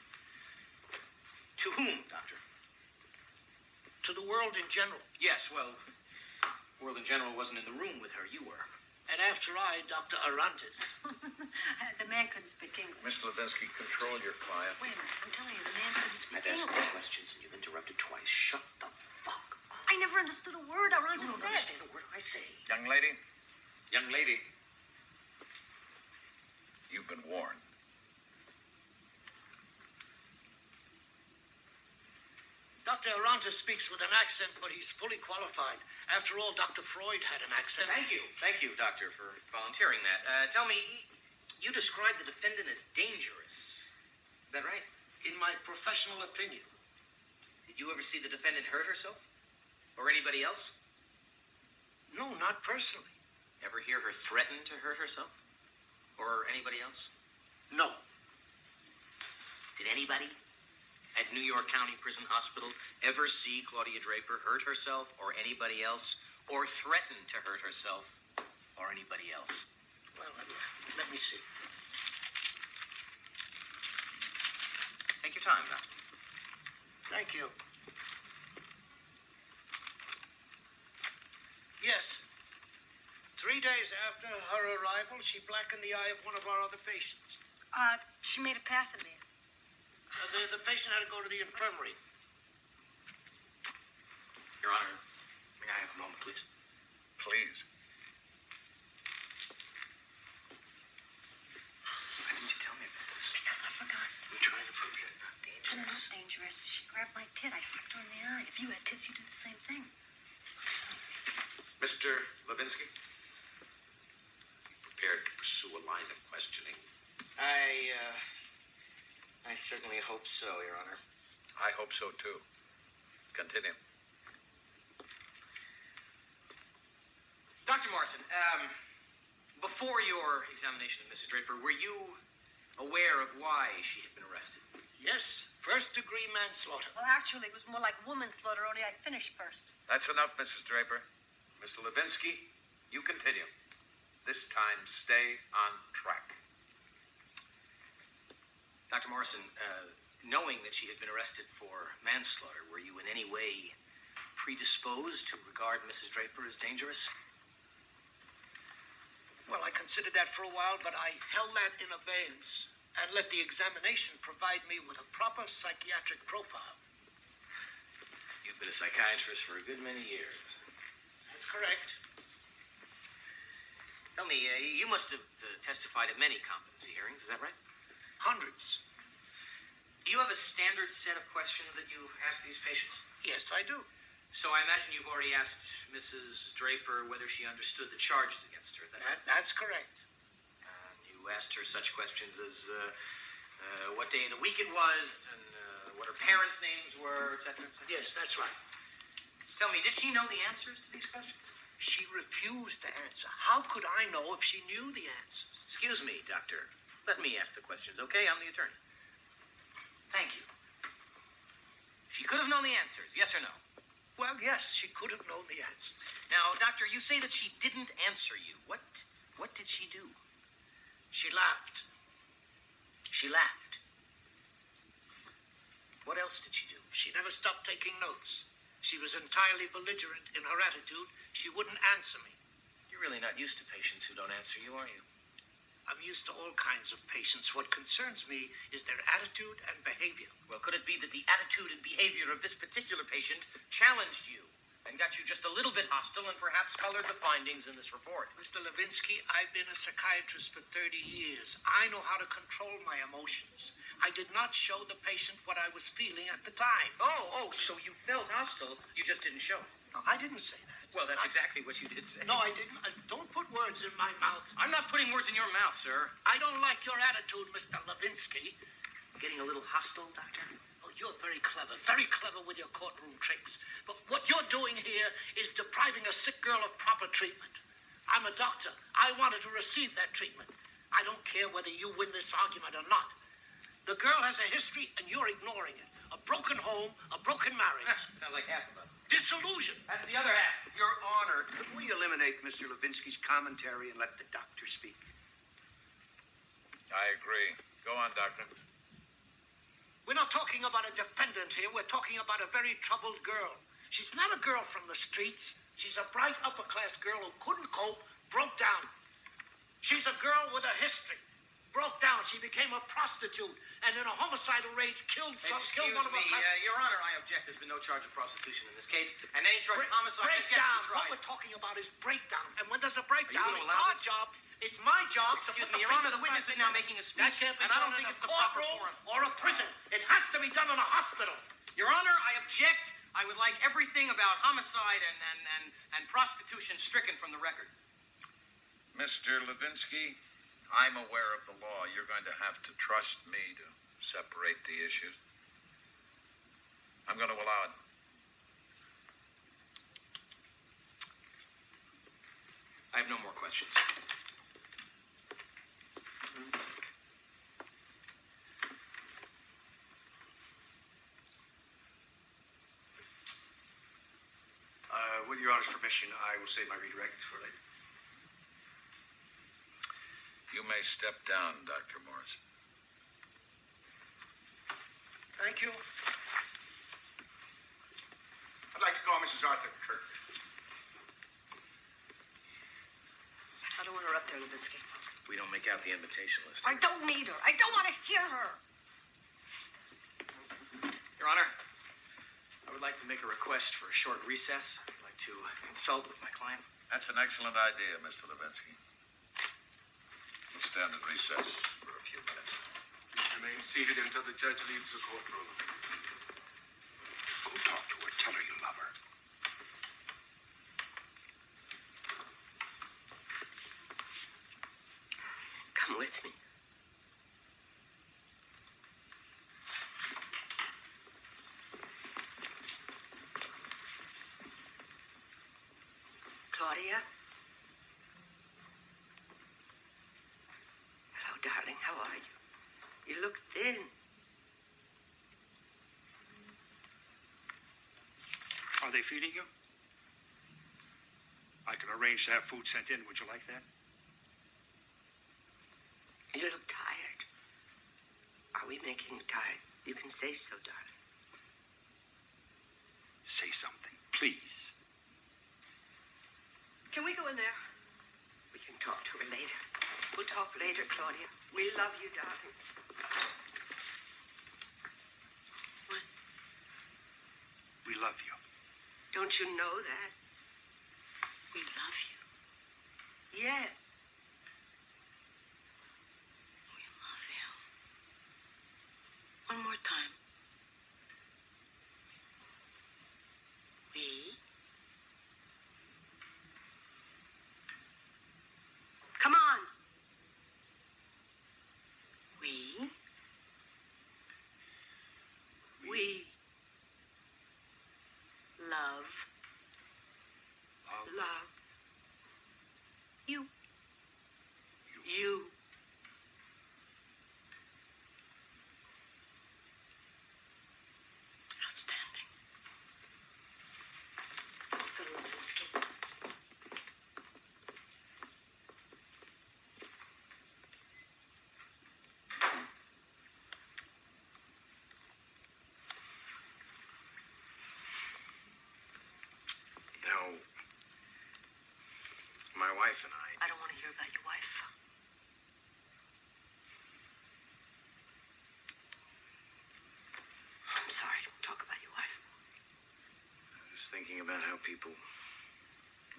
To whom, Doctor? To the world in general. Yes, well, the world in general wasn't in the room with her. You were. And after I, Dr. Arantes. The man couldn't speak English. Mr. Levinsky, control your client. Wait a minute. I'm telling you, the man couldn't speak I've asked English. no questions and you've interrupted twice. Shut the fuck up. I never understood a word Arantes You don't said. understand a word I say. Young lady, you've been warned. Dr. Arantes speaks with an accent, but he's fully qualified. After all, Dr. Freud had an accent. Thank you, Doctor, for volunteering that. Tell me, you described the defendant as dangerous. Is that right? In my professional opinion. Did you ever see the defendant hurt herself? Or anybody else? No, not personally. Ever hear her threaten to hurt herself? Or anybody else? No. Did anybody at New York County Prison Hospital ever see Claudia Draper hurt herself or anybody else, or threaten to hurt herself or anybody else? Well, let me see. Take your time, Doctor. Thank you. Yes. 3 days after her arrival, she blackened the eye of one of our other patients. She made a pass at me. The patient had to go to the infirmary. Your Honor, may I have a moment, please? Please. Why didn't you tell me about this? Because I forgot. I'm trying to prove you're not I'm dangerous. not dangerous. She grabbed my tit. I slapped her in the eye. If you had tits, you'd do the same thing. Mr. Levinsky? You prepared to pursue a line of questioning? I certainly hope so, Your Honor. I hope so, too. Continue. Dr. Morrison, before your examination of Mrs. Draper, were you aware of why she had been arrested? Yes, first-degree manslaughter. Well, actually, it was more like womanslaughter, only I finished first. That's enough, Mrs. Draper. Mr. Levinsky, you continue. This time, stay on track. Dr. Morrison, knowing that she had been arrested for manslaughter, were you in any way predisposed to regard Mrs. Draper as dangerous? Well, I considered that for a while, but I held that in abeyance and let the examination provide me with a proper psychiatric profile. You've been a psychiatrist for a good many years. That's correct. Tell me, you must have testified at many competency hearings, is that right? Hundreds. Do you have a standard set of questions that you ask these patients? Yes, I do. So I imagine you've already asked Mrs. Draper whether she understood the charges against her. That's correct. You asked her such questions as what day of the week it was, and what her parents' names were, etc., etc. Yes, that's right. Tell me, did she know the answers to these questions? She refused to answer. How could I know if she knew the answers? Excuse me, Doctor. Let me ask the questions, okay? I'm the attorney. Thank you. She could have known the answers, yes or no? Well, yes, she could have known the answers. Now, Doctor, you say that she didn't answer you. What did she do? She laughed. She laughed. What else did she do? She never stopped taking notes. She was entirely belligerent in her attitude. She wouldn't answer me. You're really not used to patients who don't answer you, are you? I'm used to all kinds of patients. What concerns me is their attitude and behavior. Well, could it be that the attitude and behavior of this particular patient challenged you and got you just a little bit hostile and perhaps colored the findings in this report? Mr. Levinsky, I've been a psychiatrist for 30 years. I know how to control my emotions. I did not show the patient what I was feeling at the time. Oh, so you felt hostile, you just didn't show it. No, I didn't say that. Well, that's exactly what you did say. No, I didn't. Don't put words in my mouth. I'm not putting words in your mouth, sir. I don't like your attitude, Mr. Levinsky. Getting a little hostile, Doctor? Oh, you're very clever with your courtroom tricks. But what you're doing here is depriving a sick girl of proper treatment. I'm a doctor. I wanted to receive that treatment. I don't care whether you win this argument or not. The girl has a history, and you're ignoring it. A broken home, a broken marriage. Sounds like half of us. Disillusion. That's the other half. Your Honor, could we eliminate Mr. Levinsky's commentary and let the doctor speak? I agree. Go on, Doctor. We're not talking about a defendant here. We're talking about a very troubled girl. She's not a girl from the streets. She's a bright, upper-class girl who couldn't cope, broke down. She's a girl with a history. Broke down. She became a prostitute, and in a homicidal rage killed one of her classmates. Your Honor, I object. There's been no charge of prostitution in this case, and any charge of homicide is yet to Breakdown. be tried. What we're talking about is breakdown. And when there's a breakdown, gonna it's allow our this? job. It's my job. Excuse to me, put Your Honor, pieces the witness back is now together. making a That speech, can't be and I done don't think in it's a the proper courtroom forum. or a prison. It has to be done in a hospital. Your Honor, I object. I would like everything about homicide and prostitution stricken from the record. Mr. Levinsky, I'm aware of the law. You're going to have to trust me to separate the issues. I'm going to allow it. I have no more questions. With Your Honor's permission, I will save my redirect for later. You may step down, Dr. Morris. Thank you. I'd like to call Mrs. Arthur Kirk. I don't want her up there, Levinsky. We don't make out the invitation list. I don't need her. I don't want to hear her. Your Honor, I would like to make a request for a short recess. I'd like to consult with my client. That's an excellent idea, Mr. Levinsky. We'll stand at recess for a few minutes. Please remain seated until the judge leaves the courtroom. Go talk to her. Tell her you love her. Come with me. Claudia? Hello, darling. How are you? You look thin. Are they feeding you? I can arrange to have food sent in. Would you like that? You look tired. Are we making you tired? You can say so, darling. Say something, please. Can we go in there? We can talk to her later. We'll talk later, Claudia. We love you, darling. What? We love you. Don't you know that? We love you. Yes. We love you. One more time. We. Come on. We. We love. Love. You. You. Outstanding. Let's go, Levinsky. You know, my wife and I don't want to hear about your wife. I'm sorry. Don't talk about your wife. I was thinking about how people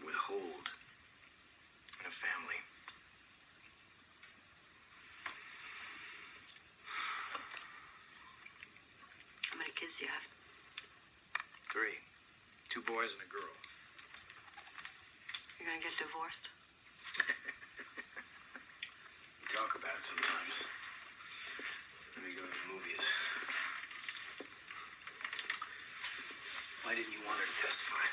withhold in a family. How many kids do you have? 3. 2 boys and a girl. You're gonna get divorced? We talk about it sometimes. When we go to the movies. Why didn't you want her to testify?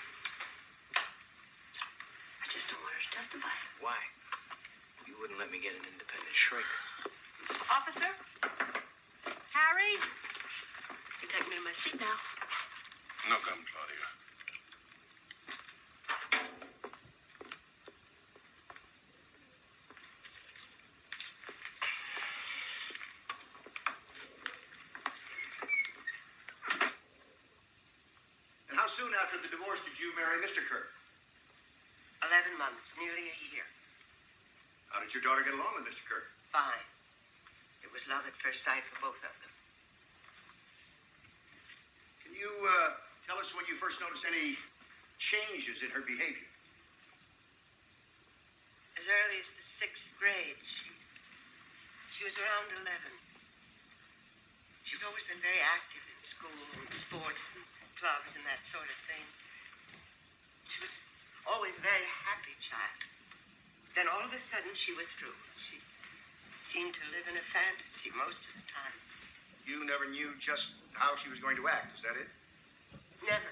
I just don't want her to testify. Why? You wouldn't let me get an independent shrink. Officer? Harry? You take me to my seat now. No come, Claudia. And how soon after the divorce did you marry Mr. Kirk? 11 months, nearly a year. How did your daughter get along with Mr. Kirk? Fine. It was love at first sight for both of them. Can you tell us when you first noticed any changes in her behavior? As early as the 6th grade, she was around 11. She'd always been very active in school and sports and clubs and that sort of thing. She was always a very happy child. Then all of a sudden she withdrew. She seemed to live in a fantasy most of the time. You never knew just how she was going to act, is that it? Never.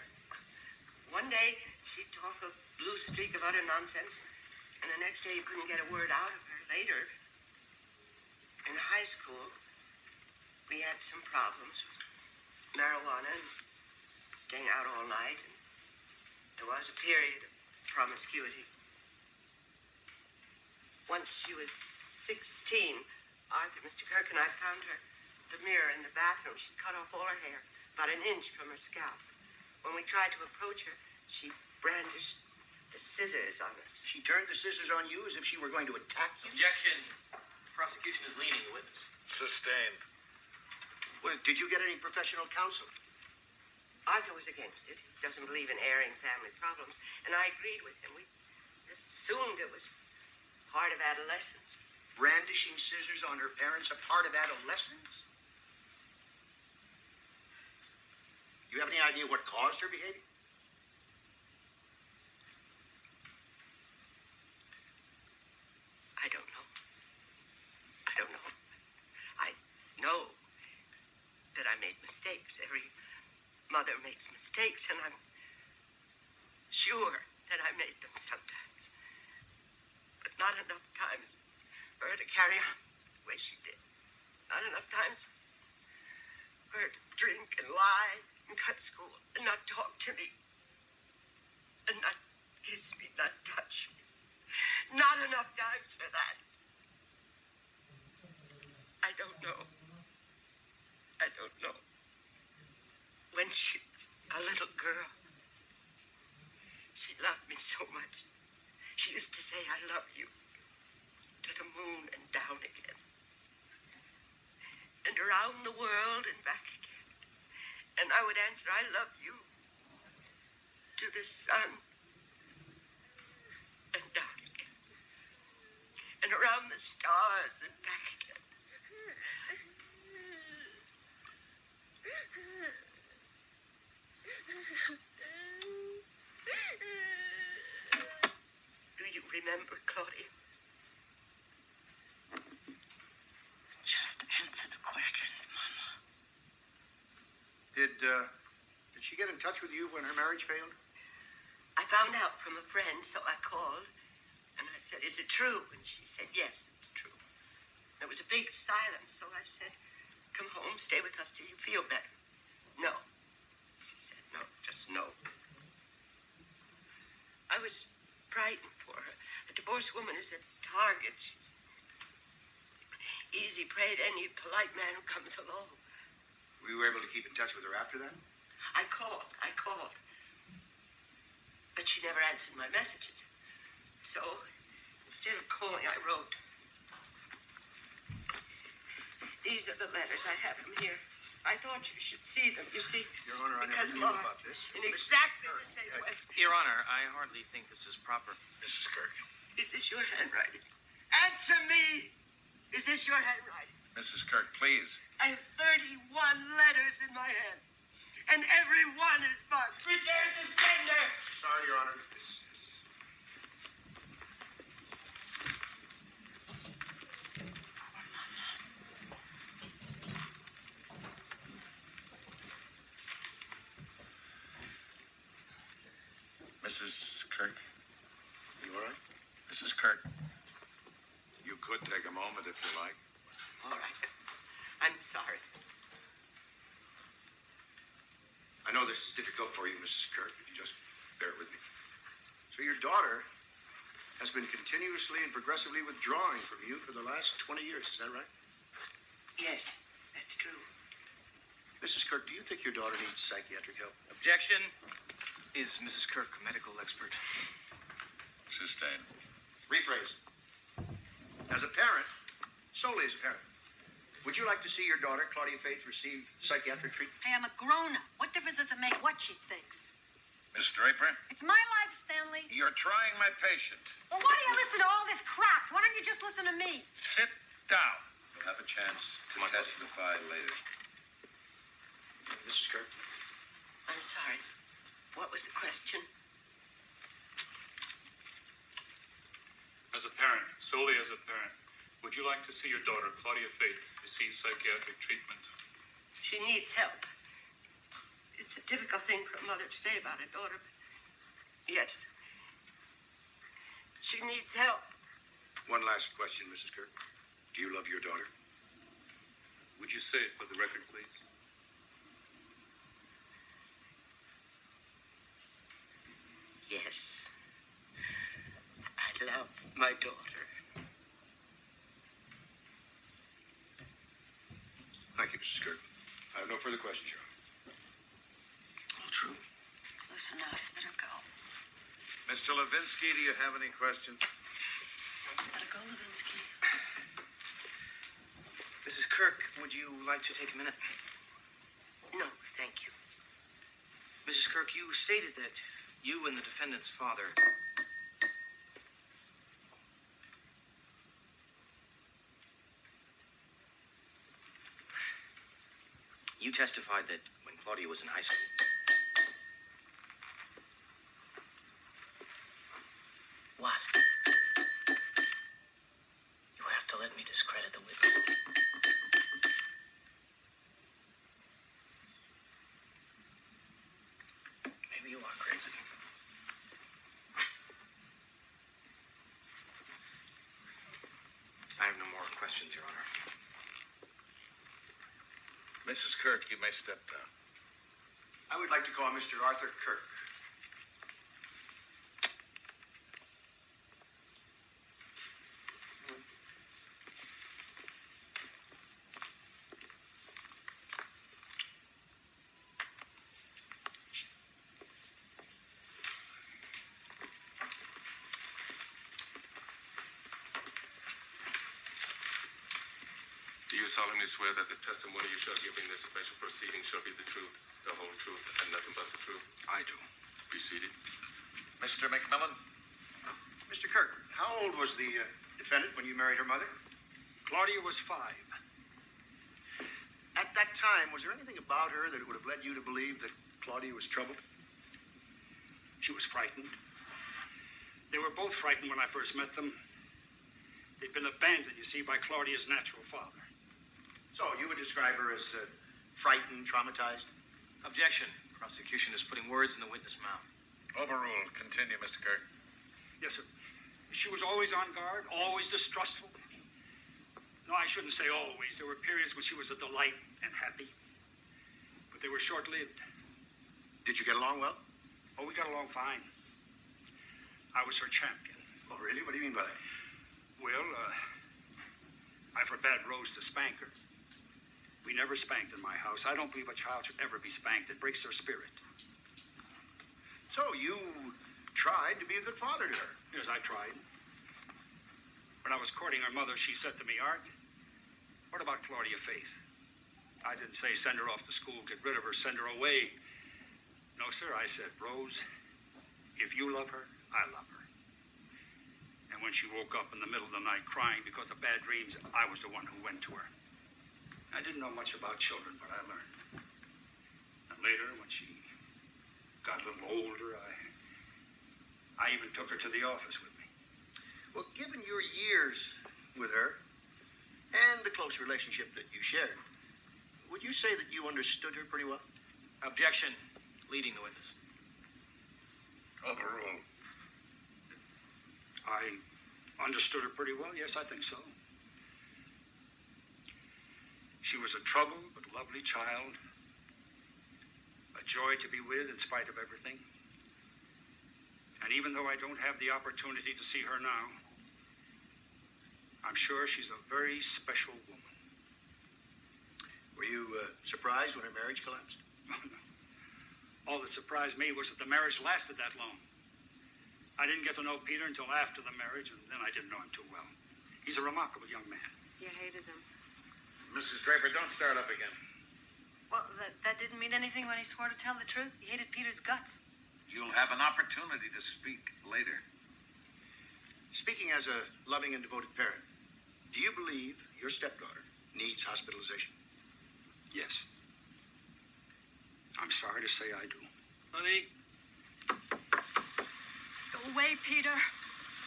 One day she'd talk a blue streak of utter nonsense, and the next day you couldn't get a word out of her. Later, in high school, we had some problems with marijuana and staying out all night, and there was a period of promiscuity. Once she was 16, Arthur, Mr. Kirk, and I found her the mirror in the bathroom. She'd cut off all her hair, about an inch from her scalp. When we tried to approach her, she brandished the scissors on us. She turned the scissors on you as if she were going to attack you? Objection. The prosecution is leading the witness. Sustained. Well, did you get any professional counsel? Arthur was against it. He doesn't believe in airing family problems, and I agreed with him. We just assumed it was part of adolescence. Brandishing scissors on her parents a part of adolescence? Do you have any idea what caused her behavior? I don't know. I don't know. I know that I made mistakes. Every mother makes mistakes, and I'm sure that I made them sometimes. But not enough times for her to carry on the way she did. Not enough times for her to drink and lie and cut school and not talk to me and not kiss me, not touch me. Not enough times for that. I don't know. I don't know. When she was a little girl, she loved me so much. She used to say, "I love you," to the moon and down again. And around the world and back again. And I would answer, "I love you," to the sun and down again. And around the stars and back again. Do you remember, Claudia? Just answer the questions, Mama. Did she get in touch with you when her marriage failed? I found out from a friend, so I called. And I said, "Is it true?" And she said, "Yes, it's true." There was a big silence, so I said, "Come home, stay with us till you feel better." "No." She said, "No, just no." I was frightened for her. A divorced woman is a target. She's easy prey to any polite man who comes along. Were you able to keep in touch with her after that? I called. But she never answered my messages. So, instead of calling, I wrote. These are the letters. I have them here. I thought you should see them. You see, Your Honor, I because never knew Mom, about this. in exactly the same way. Your Honor, I hardly think this is proper. Mrs. Kirk. Is this your handwriting? Answer me! Is this your handwriting? Mrs. Kirk, please. I have 31 letters in my hand, and every one is marked. Return suspender! Sorry, Your Honor. Mrs. Kirk? You all right? Mrs. Kirk, you could take a moment if you like. All right. I'm sorry. I know this is difficult for you, Mrs. Kirk, but you just bear with me. So your daughter has been continuously and progressively withdrawing from you for the last 20 years, is that right? Yes, that's true. Mrs. Kirk, do you think your daughter needs psychiatric help? Objection. Is Mrs. Kirk a medical expert? Sustained. Rephrase. As a parent, solely as a parent, would you like to see your daughter, Claudia Faith, receive psychiatric treatment? Hey, I'm a grown-up. What difference does it make what she thinks? Miss Draper, It's my life, Stanley. you're trying my patience. Well, why do you listen to all this crap? Why don't you just listen to me? Sit down. You'll have a chance to testify later. Mrs. Kirk? I'm sorry. What was the question? As a parent, solely as a parent, would you like to see your daughter, Claudia Faith, receive psychiatric treatment? She needs help. It's a difficult thing for a mother to say about a daughter, but yes. She needs help. One last question, Mrs. Kirk. Do you love your daughter? Would you say it for the record, please? Yes. I love my daughter. Thank you, Mrs. Kirk. I have no further questions, Your Honor. All true. Close enough. Let her go. Mr. Levinsky, do you have any questions? Let her go, Levinsky. Mrs. Kirk, would you like to take a minute? No, thank you. Mrs. Kirk, you stated that you and the defendant's father... You testified that when Claudia was in high school... What? You have to let me discredit the witness. Maybe you are crazy. I have no more questions, Your Honor. Mrs. Kirk, you may step down. I would like to call Mr. Arthur Kirk. Do you solemnly swear that the testimony you shall give in this special proceeding shall be the truth, the whole truth, and nothing but the truth? I do. Be seated. Mr. McMillan? Mr. Kirk, how old was the defendant when you married her mother? Claudia was 5. At that time, was there anything about her that would have led you to believe that Claudia was troubled? She was frightened. They were both frightened when I first met them. They'd been abandoned, you see, by Claudia's natural father. So you would describe her as frightened, traumatized? Objection. Prosecution is putting words in the witness' mouth. Overruled. Continue, Mr. Kirk. Yes, sir. She was always on guard, always distrustful. No, I shouldn't say always. There were periods when she was a delight and happy. But they were short-lived. Did you get along well? Oh, we got along fine. I was her champion. Oh, really? What do you mean by that? Well, I forbade Rose to spank her. We never spanked in my house. I don't believe a child should ever be spanked. It breaks their spirit. So you tried to be a good father to her? Yes, I tried. When I was courting her mother, she said to me, Art, what about Claudia Faith? I didn't say send her off to school, get rid of her, send her away. No, sir, I said, Rose, if you love her, I love her. And when she woke up in the middle of the night crying because of bad dreams, I was the one who went to her. I didn't know much about children, but I learned. And later, when she got a little older, I even took her to the office with me. Well, given your years with her and the close relationship that you shared, would you say that you understood her pretty well? Objection. Leading the witness. Overruled. I understood her pretty well. Yes, I think so. She was a troubled but lovely child. A joy to be with in spite of everything. And even though I don't have the opportunity to see her now, I'm sure she's a very special woman. Were you surprised when her marriage collapsed? All that surprised me was that the marriage lasted that long. I didn't get to know Peter until after the marriage, and then I didn't know him too well. He's a remarkable young man. You hated him. Mrs. Draper, don't start up again. Well, that didn't mean anything when he swore to tell the truth. He hated Peter's guts. You'll have an opportunity to speak later. Speaking as a loving and devoted parent, do you believe your stepdaughter needs hospitalization? Yes. I'm sorry to say I do. Honey, Go away, Peter.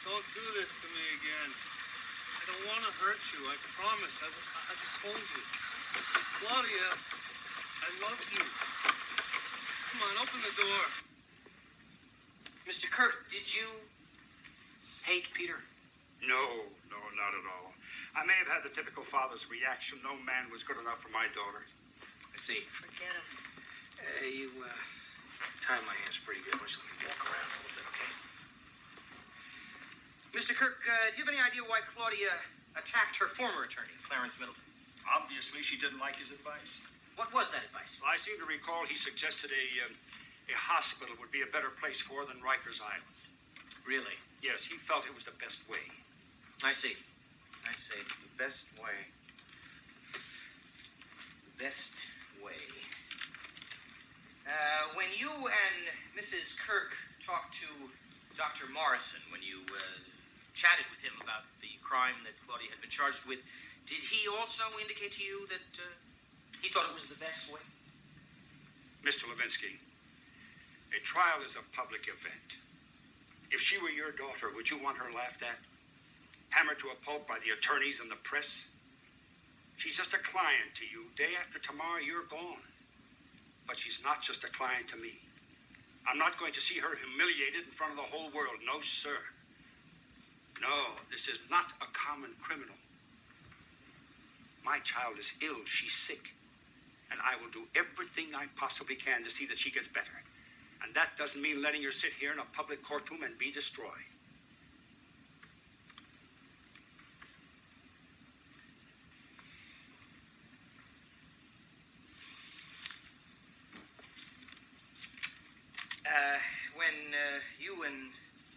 don't do this to me again. I don't want to hurt you. I promise. I just hold you. Claudia, I love you. Come on, open the door. Mr. Kirk, did you hate Peter? No, not at all. I may have had the typical father's reaction. No man was good enough for my daughter. I see. Forget him. You tied my hands pretty good. Let's let me walk around a little bit, okay? Mr. Kirk, do you have any idea why Claudia attacked her former attorney, Clarence Middleton? Obviously, she didn't like his advice. What was that advice? I seem to recall he suggested a hospital would be a better place for her than Rikers Island. Really? Yes, he felt it was the best way. I see. The best way. The best way. When you and Mrs. Kirk talked to Dr. Morrison, when you chatted with him about the crime that Claudia had been charged with, did he also indicate to you that he thought it was the best way? Mr. Levinsky, a trial is a public event. If she were your daughter, would you want her laughed at? Hammered to a pulp by the attorneys and the press? She's just a client to you. Day after tomorrow, you're gone. But she's not just a client to me. I'm not going to see her humiliated in front of the whole world. No, sir. No, this is not a common criminal. My child is ill. She's sick. And I will do everything I possibly can to see that she gets better. And that doesn't mean letting her sit here in a public courtroom and be destroyed. When you and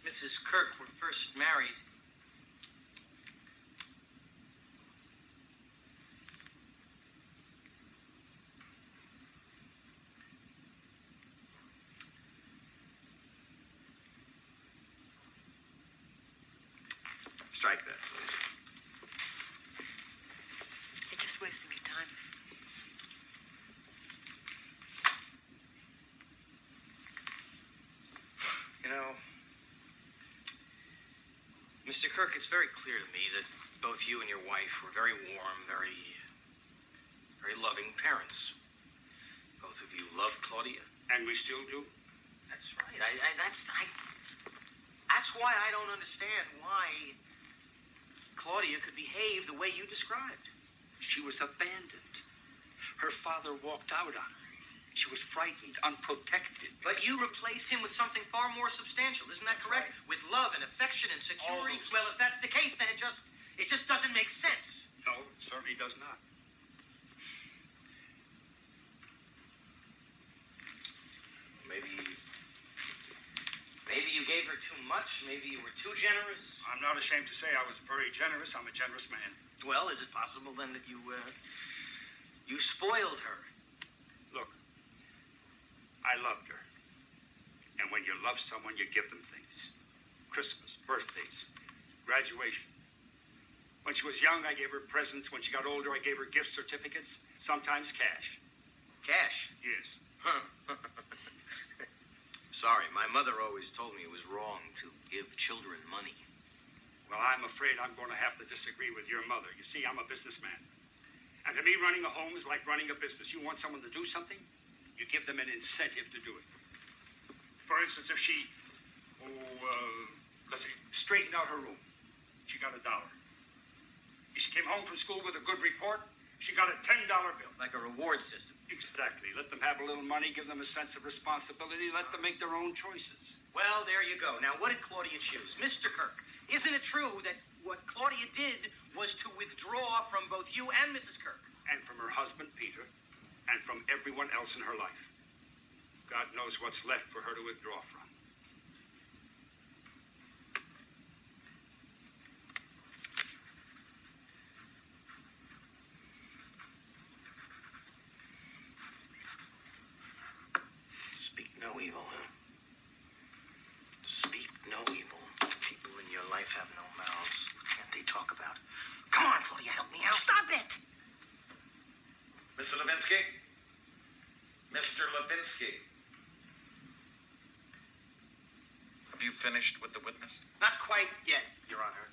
Mrs. Kirk were first married, Strike that, please. You're just wasting your time. you know, Mr. Kirk, it's very clear to me that both you and your wife were very warm, very loving parents. Both of you loved Claudia. And we still do? That's right. That's why I don't understand why Claudia could behave the way you described. She was abandoned. Her father walked out on her. She was frightened, unprotected. But you replaced him with something far more substantial, isn't that correct? Right. With love and affection and security. Well, if that's the case, then it just doesn't make sense. No, it certainly does not. Maybe you gave her too much. Maybe you were too generous. I'm not ashamed to say I was very generous. I'm a generous man. Well, is it possible then that you spoiled her? Look, I loved her. And when you love someone, you give them things. Christmas, birthdays, graduation. When she was young, I gave her presents. When she got older, I gave her gift certificates, sometimes cash. Cash? Yes. Huh. Sorry, my mother always told me it was wrong to give children money. Well, I'm afraid I'm going to have to disagree with your mother. You see, I'm a businessman. And to me, running a home is like running a business. You want someone to do something, you give them an incentive to do it. For instance, if she Let's see, straightened out her room. She got $1. If she came home from school with a good report, she got a $10 bill. Like a reward system. Exactly. Let them have a little money, give them a sense of responsibility, let them make their own choices. Well, there you go. Now, what did Claudia choose? Mr. Kirk, isn't it true that what Claudia did was to withdraw from both you and Mrs. Kirk? And from her husband, Peter, and from everyone else in her life. God knows what's left for her to withdraw from. Speak no evil, huh? Speak no evil. People in your life have no mouths. What can't they talk about? Come on, Claudia, help me out. Stop it! Mr. Levinsky? Mr. Levinsky. Have you finished with the witness? Not quite yet, Your Honor.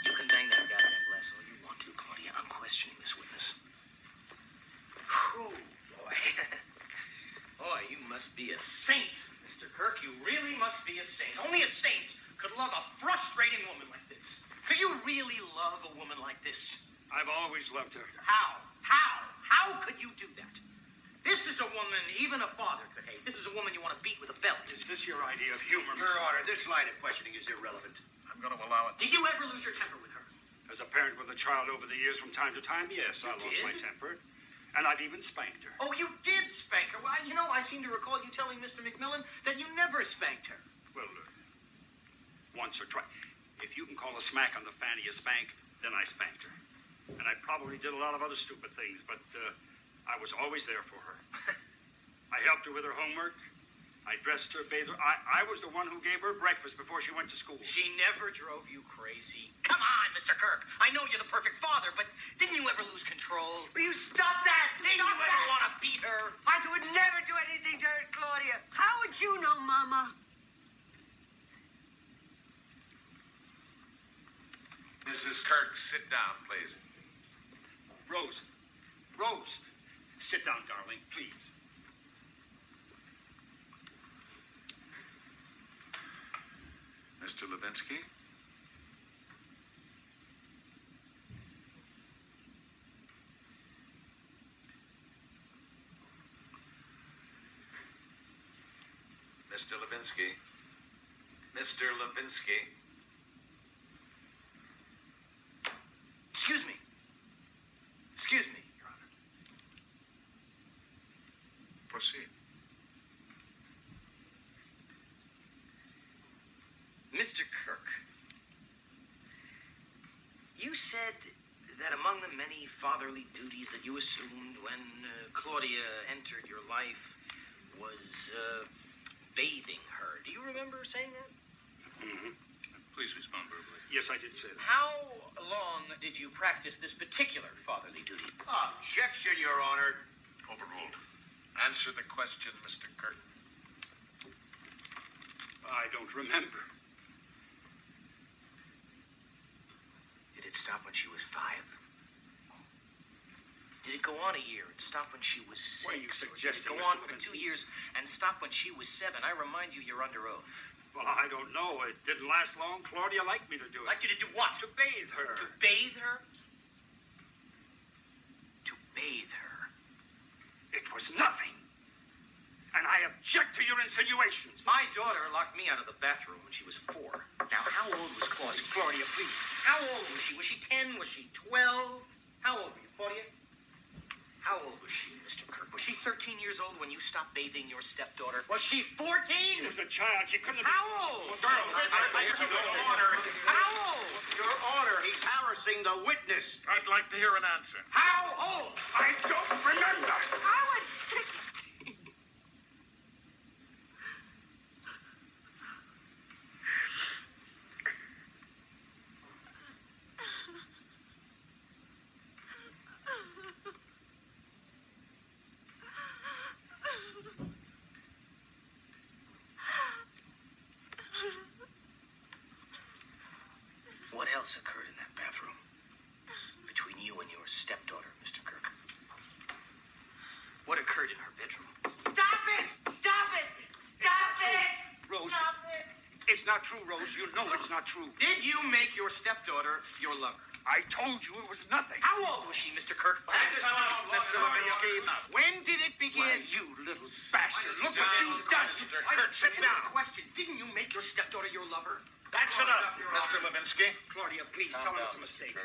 You can bang that goddamn glass all you want to, Claudia. I'm questioning this witness. Whew, boy. Boy, you must be a saint, Mr. Kirk. You really must be a saint. Only a saint could love a frustrating woman like this. Could you really love a woman like this? I've always loved her. How? How could you do that? This is a woman even a father could hate. This is a woman you want to beat with a belt. Is this your idea of humor, Your Mr. Honor, this line of questioning is irrelevant. I'm going to allow it. Did you ever lose your temper with her? As a parent with a child over the years from time to time, yes, I lost my temper. And I've even spanked her. Oh, you did spank her. Well, I seem to recall you telling Mr. McMillan that you never spanked her. Well, once or twice. If you can call a smack on the fanny a spank, then I spanked her. And I probably did a lot of other stupid things, but I was always there for her. I helped her with her homework. I dressed her, bathed her. I was the one who gave her breakfast before she went to school. She never drove you crazy. Come on, Mr. Kirk. I know you're the perfect father, but didn't you ever lose control? Will you stop that? Didn't you ever want to beat her? I would never do anything to hurt Claudia. How would you know, Mama? Mrs. Kirk, sit down, please. Rose, sit down, darling, please. Mr. Levinsky? Mr. Levinsky? Mr. Levinsky? Excuse me. Excuse me, Your Honor. Proceed. Mr. Kirk, you said that among the many fatherly duties that you assumed when Claudia entered your life was bathing her. Do you remember saying that? Mm-hmm. Please respond verbally. Yes, I did say that. How long did you practice this particular fatherly duty? Objection, Your Honor. Overruled. Answer the question, Mr. Kirk. I don't remember. Did it stop when she was 5? Did it go on a year and stop when she was 6? What are you Or suggesting, did it go on Mr. for Levinsky? 2 years and stop when she was 7? I remind you, you're under oath. Well, I don't know. It didn't last long. Claudia liked me to do it. Liked you to do what? To bathe her. To bathe her? To bathe her? It was nothing. And I object to your insinuations. My daughter locked me out of the bathroom when she was 4. Now, how old was Claudia? Claudia, please. How old was she? Was she 10? Was she 12? How old were you, Claudia? How old was she, Mr. Kirk? Was she 13 years old when you stopped bathing your stepdaughter? Was she 14? She was a child. She couldn't have been... How old? Girls, Your Honor. How old? Your Honor, he's harassing the witness. I'd like to hear an answer. How old? I don't remember. I was 16. What else occurred in that bathroom? Between you and your stepdaughter, Mr. Kirk? What occurred in her bedroom? Stop it! Stop it! Stop it! Rose, Stop it's not true, Rose. You know it's not true. Did you make your stepdaughter your lover? I told you it was nothing. How old was she, Mr. Kirk? Mr. Levinsky. When did it begin? Why, you little bastard. Look what you've done. Mr. Kirk, sit down. Question. Didn't you make your stepdaughter your lover? That's enough, Mr. Levinsky. Claudia, please tell him it's a mistake.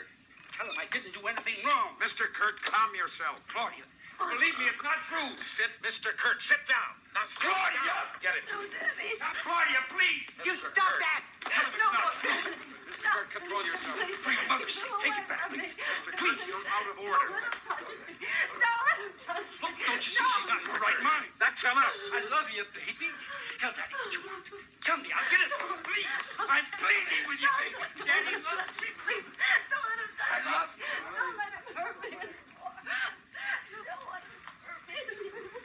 Tell him I didn't do anything wrong. Mr. Kirk, calm yourself. Claudia, believe me, it's not true. Sit, Mr. Kirk, sit down. Now, sit Claudia! down. Get it. No, Daddy. Now, Claudia, please. You Mr. stop Kirk. that! Tell him it's not true. Mr. Kirk, control yourself. For your mother's sake, take it back, please. Mr. Kirk, you're out of order. Don't let him touch me. Look, don't you see she's not in her right mind? That's enough. I love you, baby. Tell Daddy what you want. Tell me, I'll get it for you, please. I'm pleading with you, baby. Daddy loves you. Please, don't let him touch I me. love you. Don't let him hurt me anymore. Don't let him hurt me anymore.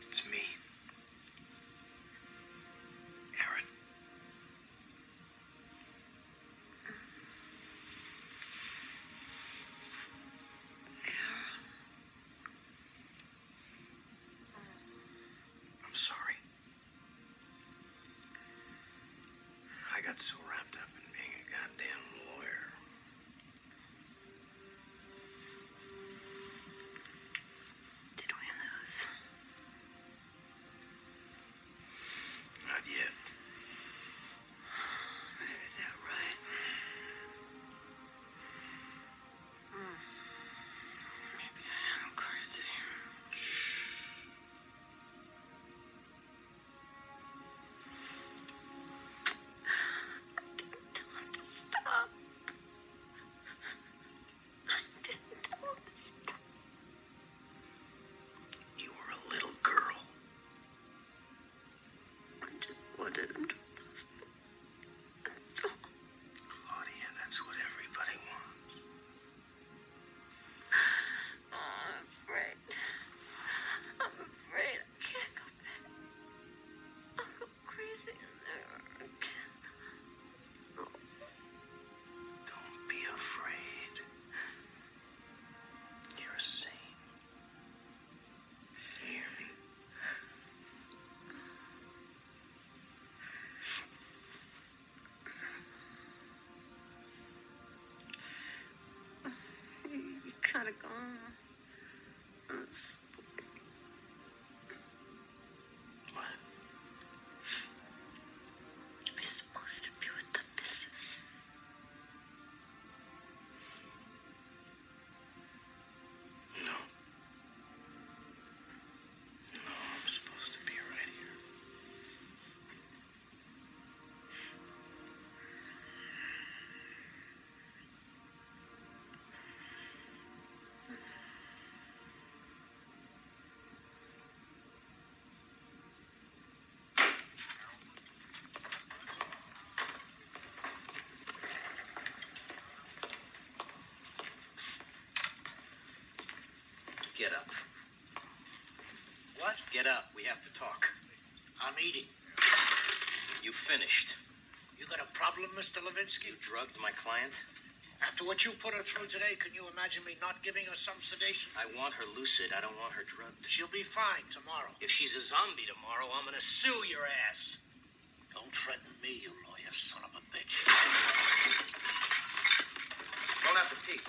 It's me. Aaron. I'm sorry. I got so wrapped up in being a goddamn lawyer. Did we lose? Not yet. Maybe they're right. Maybe I am crazy. I didn't tell him to stop. I didn't tell him to stop. You were a little girl. I just wanted him to love me. That's all. Claudia, that's what everybody wants. Oh, I'm afraid. I'm afraid I can't go back. I'll go crazy in there again. Oh, Don't be afraid. You're sane. You hear me? you gotta go on. That's What? I'm supposed to be with the missus. No. No, I'm supposed to be right here. Get up. What? Get up. We have to talk. I'm eating. You finished. You got a problem, Mr. Levinsky? You drugged my client. After what you put her through today, can you imagine me not giving her some sedation? I want her lucid. I don't want her drugged. She'll be fine tomorrow. If she's a zombie tomorrow, I'm gonna sue your ass. Don't threaten me, you lawyer son of a bitch. Bon appetit.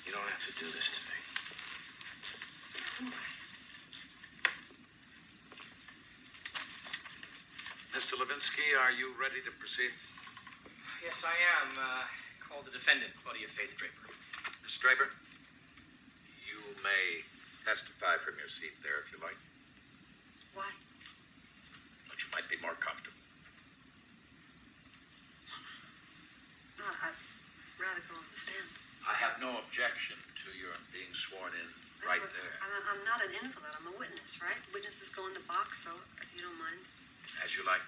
You don't have to do this to me. Levinsky, are you ready to proceed? Yes, I am. Call the defendant, Claudia Faith Draper. Miss Draper, you may testify from your seat there if you like, Why? but you might be more comfortable. No, I'd rather go on the stand. I have no objection to your being sworn in right there, I'm not an invalid. I'm a witness, right? Witnesses go in the box, so if you don't mind. as you like.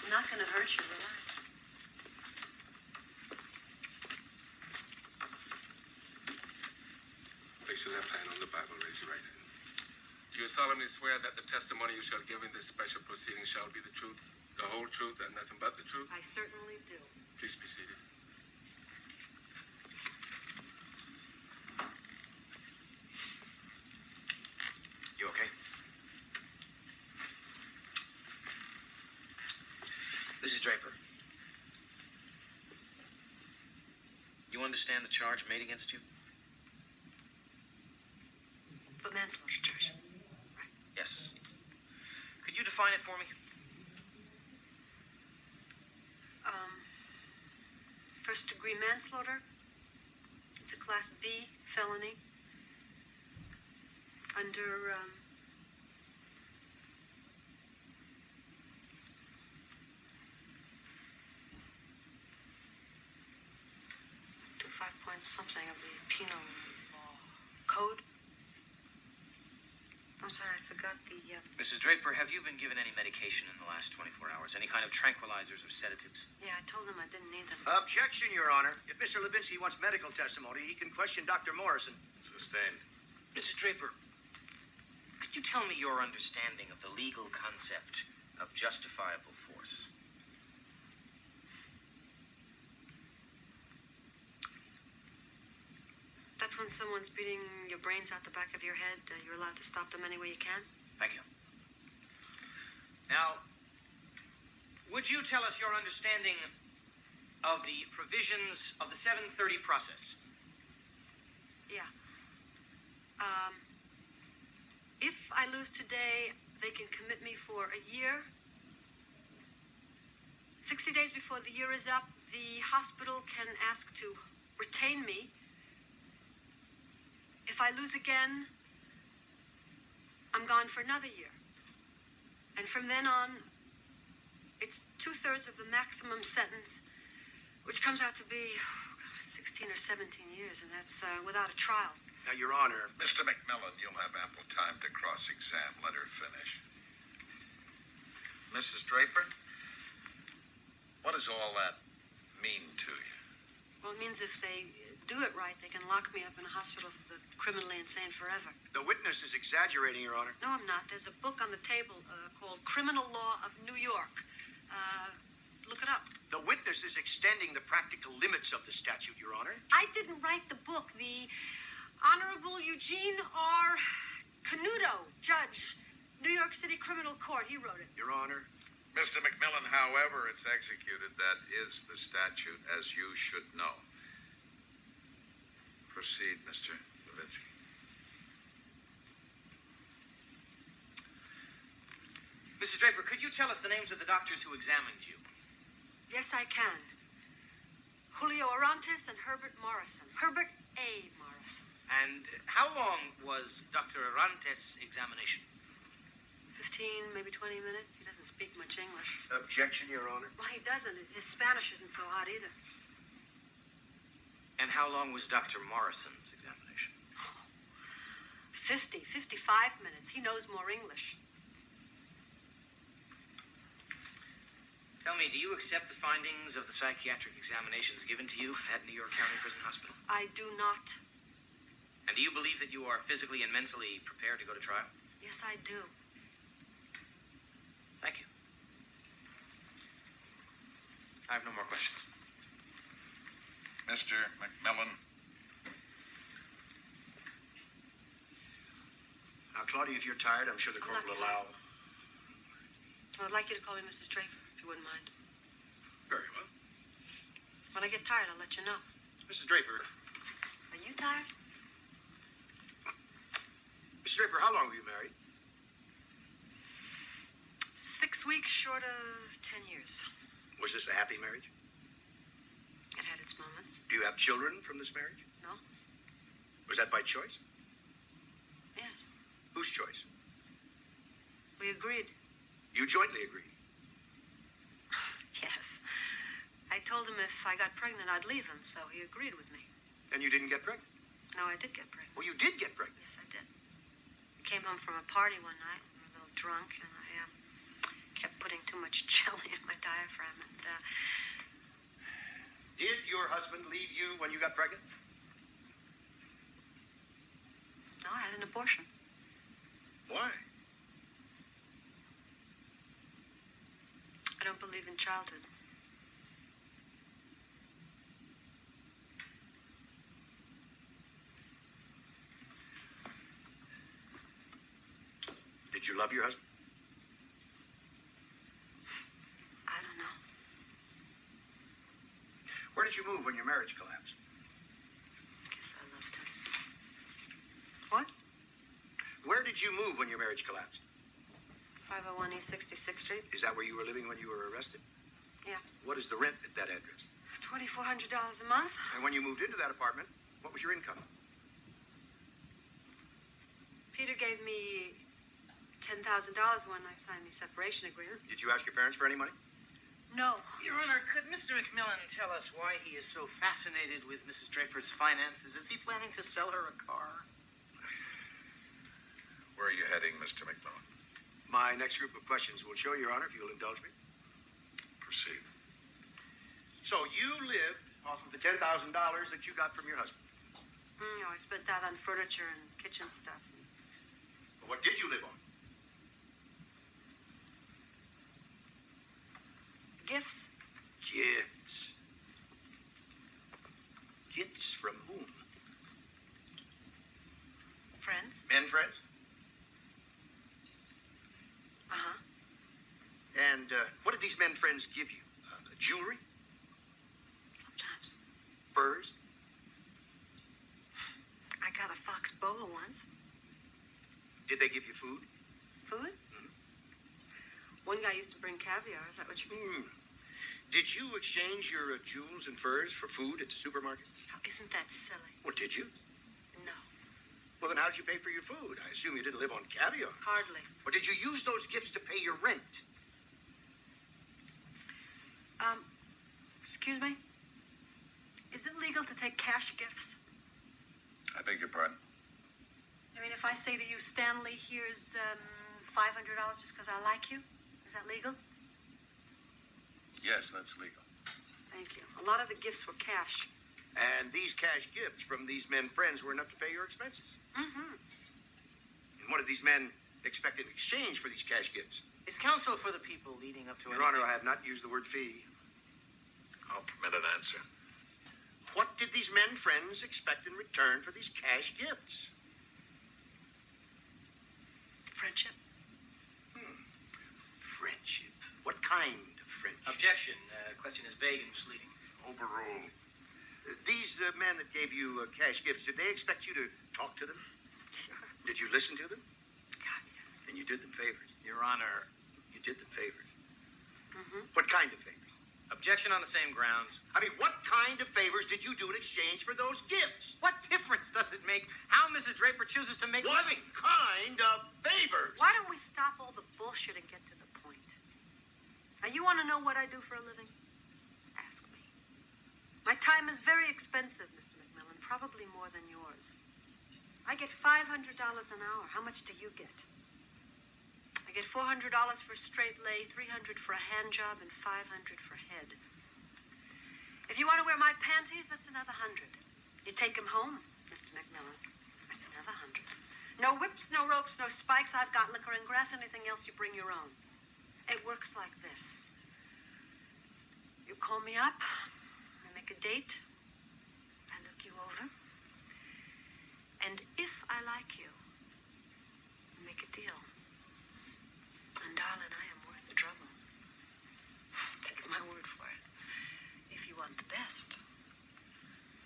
I'm not going to hurt you, will I? Place your left hand on the Bible, raise your right hand. Do you solemnly swear that the testimony you shall give in this special proceeding shall be the truth, the whole truth, and nothing but the truth? I certainly do. Please be seated. You okay? Mrs. Draper. You understand the charge made against you? The manslaughter charge. Yes. Could you define it for me? First-degree manslaughter. It's a Class B felony. Under, 5 point something of the penal law code. I'm sorry, I forgot the, Mrs. Draper, have you been given any medication in the last 24 hours? Any kind of tranquilizers or sedatives? Yeah, I told him I didn't need them. Objection, Your Honor. If Mr. Levinsky wants medical testimony, he can question Dr. Morrison. Sustained. Mrs. Draper, could you tell me your understanding of the legal concept of justifiable force? That's when someone's beating your brains out the back of your head. You're allowed to stop them any way you can. Thank you. Now, would you tell us your understanding of the provisions of the 730 process? Yeah. If I lose today, they can commit me for a year. 60 days before the year is up, the hospital can ask to retain me. If I lose again, I'm gone for another year. And from then on, it's 2/3 of the maximum sentence, which comes out to be 16 or 17 years, and that's without a trial. Now, Your Honor. Mr. McMillan, you'll have ample time to cross-exam. Let her finish. Mrs. Draper, what does all that mean to you? Well, it means if they do it right, they can lock me up in a hospital for the criminally insane forever. The witness is exaggerating, Your Honor. No, I'm not. There's a book on the table called Criminal Law of New York. Look it up. The witness is extending the practical limits of the statute, Your Honor. I didn't write the book. The Honorable Eugene R. Canuto, Judge, New York City Criminal Court, he wrote it. Your Honor. Mr. McMillan, however it's executed, that is the statute, as you should know. Proceed, Mr. Levinsky. Mrs. Draper, could you tell us the names of the doctors who examined you? Yes, I can. Julio Orantes and Herbert Morrison. Herbert A. Morrison. And how long was Dr. Arantes' examination? 15, maybe 20 minutes. He doesn't speak much English. Objection, Your Honor. Well, he doesn't. His Spanish isn't so hot either. And how long was Dr. Morrison's examination? 55 minutes. He knows more English. Tell me, do you accept the findings of the psychiatric examinations given to you at New York County Prison Hospital? I do not. And do you believe that you are physically and mentally prepared to go to trial? Yes, I do. Thank you. I have no more questions. Mr. McMillan. Now, Claudia, if you're tired, I'm sure the court will allow. Well, I'd like you to call me Mrs. Draper, if you wouldn't mind. Very well. When I get tired, I'll let you know. Mrs. Draper. Are you tired? Mrs. Draper, how long were you married? 6 weeks short of 10 years. Was this a happy marriage? It had its moments. Do you have children from this marriage? No? Was that by choice? Yes. Whose choice? We agreed. You jointly agreed. Yes. I told him if I got pregnant, I'd leave him, so he agreed with me. And you didn't get pregnant? No, I did get pregnant. Well, you did get pregnant. Yes, I did. I came home from a party one night, a little drunk, and I kept putting too much jelly in my diaphragm, and Did your husband leave you when you got pregnant? no, I had an abortion. Why? I don't believe in childhood. Did you love your husband? I don't know. Where did you move when your marriage collapsed? Guess I loved him. What? Where did you move when your marriage collapsed? 501 East 66th Street? Is that where you were living when you were arrested? Yeah. What is the rent at that address? $2,400 a month. And when you moved into that apartment, what was your income? Peter gave me $10,000 when I signed the separation agreement. Did you ask your parents for any money? No. Your Honor, could Mr. McMillan tell us why he is so fascinated with Mrs. Draper's finances? Is he planning to sell her a car? Where are you heading, Mr. McMillan? My next group of questions will show, Your Honor, if you'll indulge me. Proceed. So you lived off of the $10,000 that you got from your husband. No, I spent that on furniture and kitchen stuff. But what did you live on? Gifts. Gifts. Gifts from whom? Friends. Men friends? Uh-huh. And what did these men friends give you? Jewelry? Sometimes. Furs? I got a fox boa once. Did they give you food? Food? One guy used to bring caviar. Is that what you mean? Did you exchange your jewels and furs for food at the supermarket? Oh, isn't that silly? Well, did you? No. Well, then how did you pay for your food? I assume you didn't live on caviar. Hardly. Or did you use those gifts to pay your rent? Excuse me? Is it legal to take cash gifts? I beg your pardon? I mean, if I say to you, Stanley, here's $500 just because I like you, is that legal? Yes, that's legal. Thank you. A lot of the gifts were cash. And these cash gifts from these men friends were enough to pay your expenses. Mm-hmm. And what did these men expect in exchange for these cash gifts? Is counsel for the people leading up to Your Honor, I have not used the word fee. I'll permit an answer. What did these men friends expect in return for these cash gifts? Friendship. Friendship. What kind of friendship? Objection. Question is vague and misleading. Overruled. These men that gave you cash gifts, did they expect you to talk to them? Sure. Did you listen to them? God, yes. And you did them favors. Your Honor. You did them favors. Mm-hmm. What kind of favors? Objection on the same grounds. I mean, what kind of favors did you do in exchange for those gifts? What difference does it make how Mrs. Draper chooses to make a What living? kind of favors? Why don't we stop all the bullshit and get to the point? Now, you want to know what I do for a living? Ask me. My time is very expensive, Mr. McMillan, probably more than yours. I get $500 an hour. How much do you get? I get $400 for straight lay, $300 for a hand job, and $500 for head. If you want to wear my panties, that's another $100. You take them home, Mr. McMillan. That's another $100. No whips, no ropes, no spikes. I've got liquor and grass. Anything else, you bring your own. It works like this. You call me up. I make a date. I look you over. And if I like you, we make a deal. And darling, I am worth the trouble. Take my word for it. If you want the best.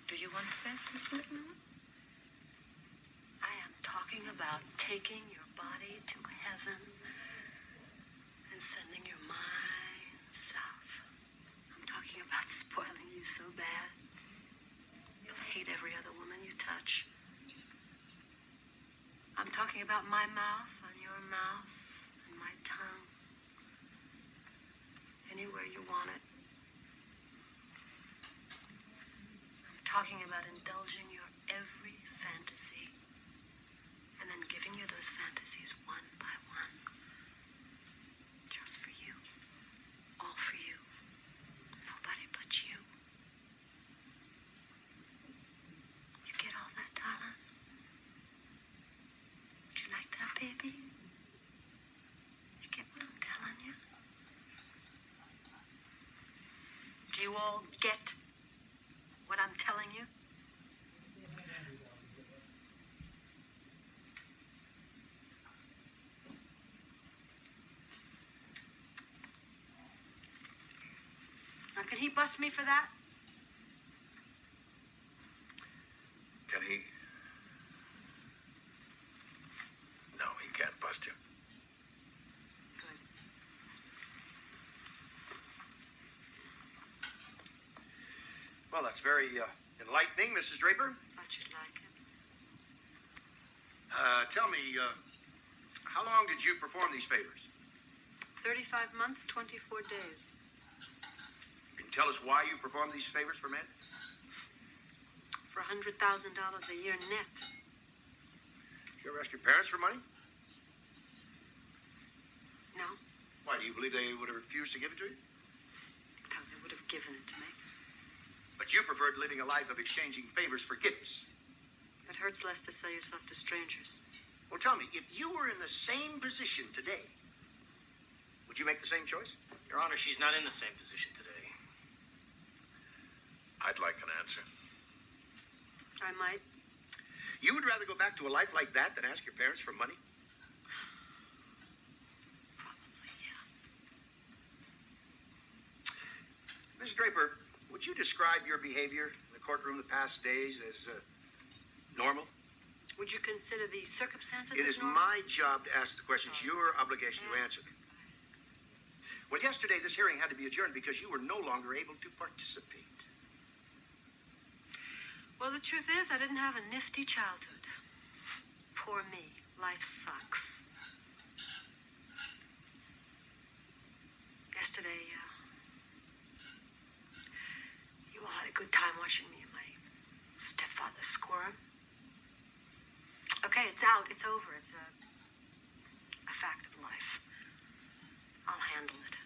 Do you want the best, Mr. McMillan? I am talking about taking your body to heaven and and sending your mind south. I'm talking about spoiling you so bad. You'll hate every other woman you touch. I'm talking about my mouth on your mouth and my tongue. Anywhere you want it. I'm talking about indulging your every fantasy and then giving you those fantasies one by one. Just for you. All for you. Nobody but you. You get all that, darling? Would you like that, baby? You get what I'm telling you? Do you all get what I'm telling you? Now, can he bust me for that? Can he? No, he can't bust you. Well, that's very enlightening, Mrs. Draper. Thought you'd like it. Tell me, how long did you perform these favors? 35 months, 24 days. Can you tell us why you performed these favors for men? For $100,000 a year net. Did you ever ask your parents for money? No? Why, do you believe they would have refused to give it to you? No, they would have given it to me. But you preferred living a life of exchanging favors for gifts. It hurts less to sell yourself to strangers. Well, tell me, if you were in the same position today, would you make the same choice? Your Honor, she's not in the same position today. I'd like an answer. I might. You would rather go back to a life like that than ask your parents for money? Probably, yeah. Ms. Draper, would you describe your behavior in the courtroom the past days as normal? Would you consider these circumstances It as is normal? my job to ask the questions. Your obligation to answer them. Well, yesterday this hearing had to be adjourned because you were no longer able to participate. Well, the truth is, I didn't have a nifty childhood. Poor me. Life sucks. Yesterday, you all had a good time watching me and my stepfather squirm. Okay, it's out. It's over. It's a fact of life. I'll handle it.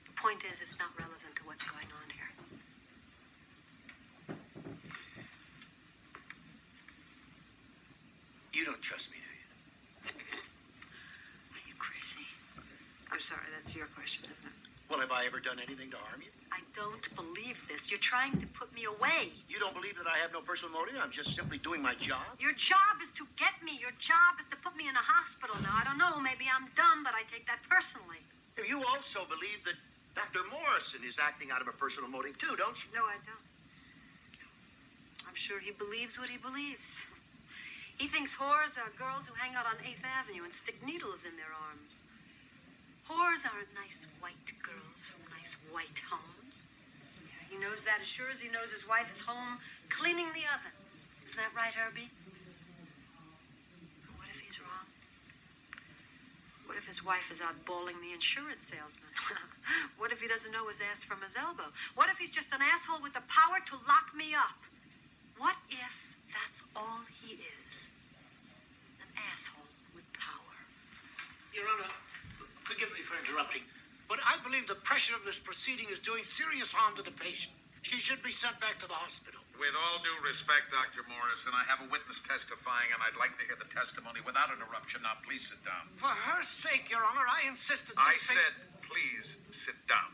The point is, it's not relevant to what's going on here. You don't trust me, do you? Are you crazy? I'm sorry, that's your question, isn't it? Well, have I ever done anything to harm you? I don't believe this. You're trying to put me away. You don't believe that I have no personal motive? I'm just simply doing my job? Your job is to get me. Your job is to put me in a hospital. Now, I don't know, maybe I'm dumb, but I take that personally. You also believe that Dr. Morrison is acting out of a personal motive, too, don't you? No, I don't. I'm sure he believes what he believes. He thinks whores are girls who hang out on 8th Avenue and stick needles in their arms. Whores aren't nice white girls from nice white homes. Yeah, he knows that as sure as he knows his wife is home cleaning the oven. Isn't that right, Herbie? What if he's wrong? What if his wife is out bawling the insurance salesman? What if he doesn't know his ass from his elbow? What if he's just an asshole with the power to lock me up? What if that's all he is? An asshole with power. Your Honor, forgive me for interrupting, but I believe the pressure of this proceeding is doing serious harm to the patient. She should be sent back to the hospital. With all due respect, Dr. Morrison, I have a witness testifying, and I'd like to hear the testimony without interruption. Now, please sit down. For her sake, Your Honor, I insisted. I said, please sit down.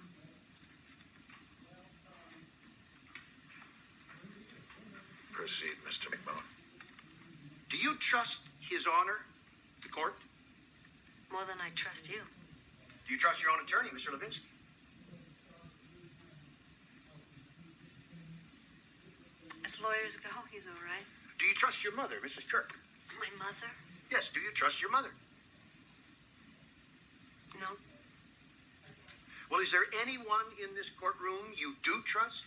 Proceed, Mr. McMillan. Do you trust His Honor, the court? More than I trust you. Do you trust your own attorney, Mr. Levinsky? As lawyers go, he's all right. Do you trust your mother, Mrs. Kirk? My mother? Yes, do you trust your mother? No. Well, is there anyone in this courtroom you do trust?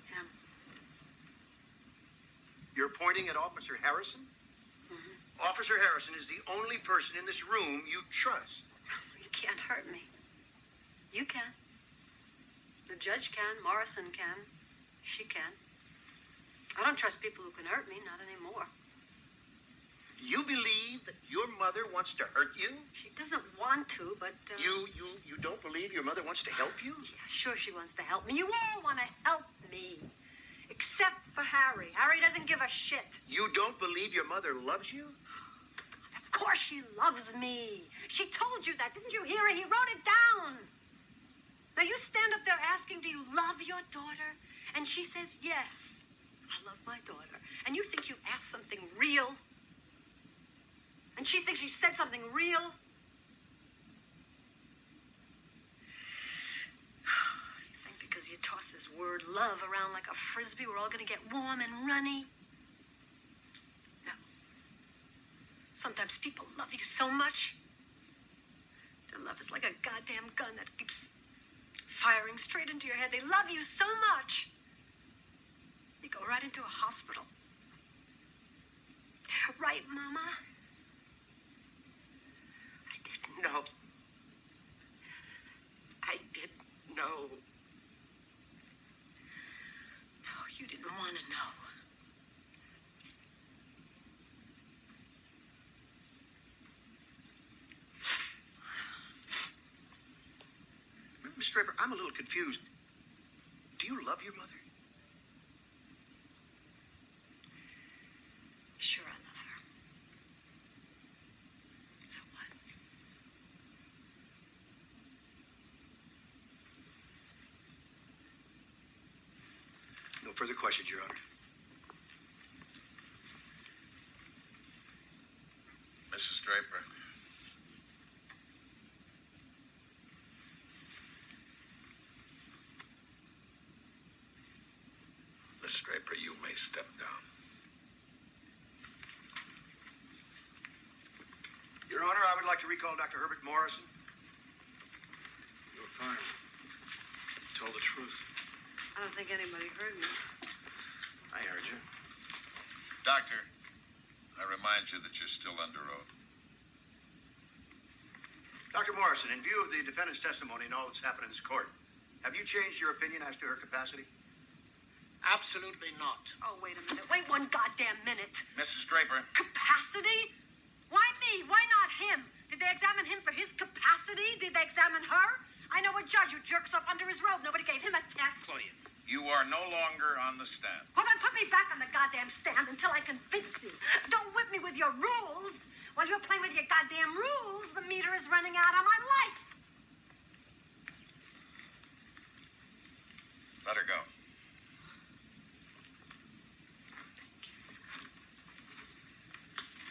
Him. You're pointing at Officer Harrison? Mm-hmm. Officer Harrison is the only person in this room you trust. You can't hurt me. You can. The judge can. Morrison can. She can. I don't trust people who can hurt me, not anymore. You believe that your mother wants to hurt you? She doesn't want to, but... You don't believe your mother wants to help you? Yeah, sure she wants to help me. You all want to help me. Except for Harry. Harry doesn't give a shit. You don't believe your mother loves you? Of course she loves me. She told you that. Didn't you hear her? He wrote it down. Now you stand up there asking, do you love your daughter? And she says, yes, I love my daughter. And you think you've asked something real? And she thinks she said something real? You think because you toss this word love around like a frisbee, we're all gonna get warm and runny? No. Sometimes people love you so much. Their love is like a goddamn gun that keeps firing straight into your head. They love you so much. You go right into a hospital. Right, Mama? No. I didn't know. No, you didn't want to know. Mr. Draper, I'm a little confused. Do you love your mother? Sure, I love her. So what? No further questions, Your Honor. Mrs. Draper. Mrs. Draper, you may step down. Your Honor, I would like to recall Dr. Herbert Morrison. You were fine. Told the truth. I don't think anybody heard me. I heard you. Doctor, I remind you that you're still under oath. Dr. Morrison, in view of the defendant's testimony and all that's happened in this court, have you changed your opinion as to her capacity? Absolutely not. Oh, wait a minute. Wait one goddamn minute. Mrs. Draper. Capacity? Why me? Why not him? Did they examine him for his capacity? Did they examine her? I know a judge who jerks up under his robe. Nobody gave him a test. Claudia. You are no longer on the stand. Well, then put me back on the goddamn stand until I convince you. Don't whip me with your rules. While you're playing with your goddamn rules, the meter is running out on my life. Let her go.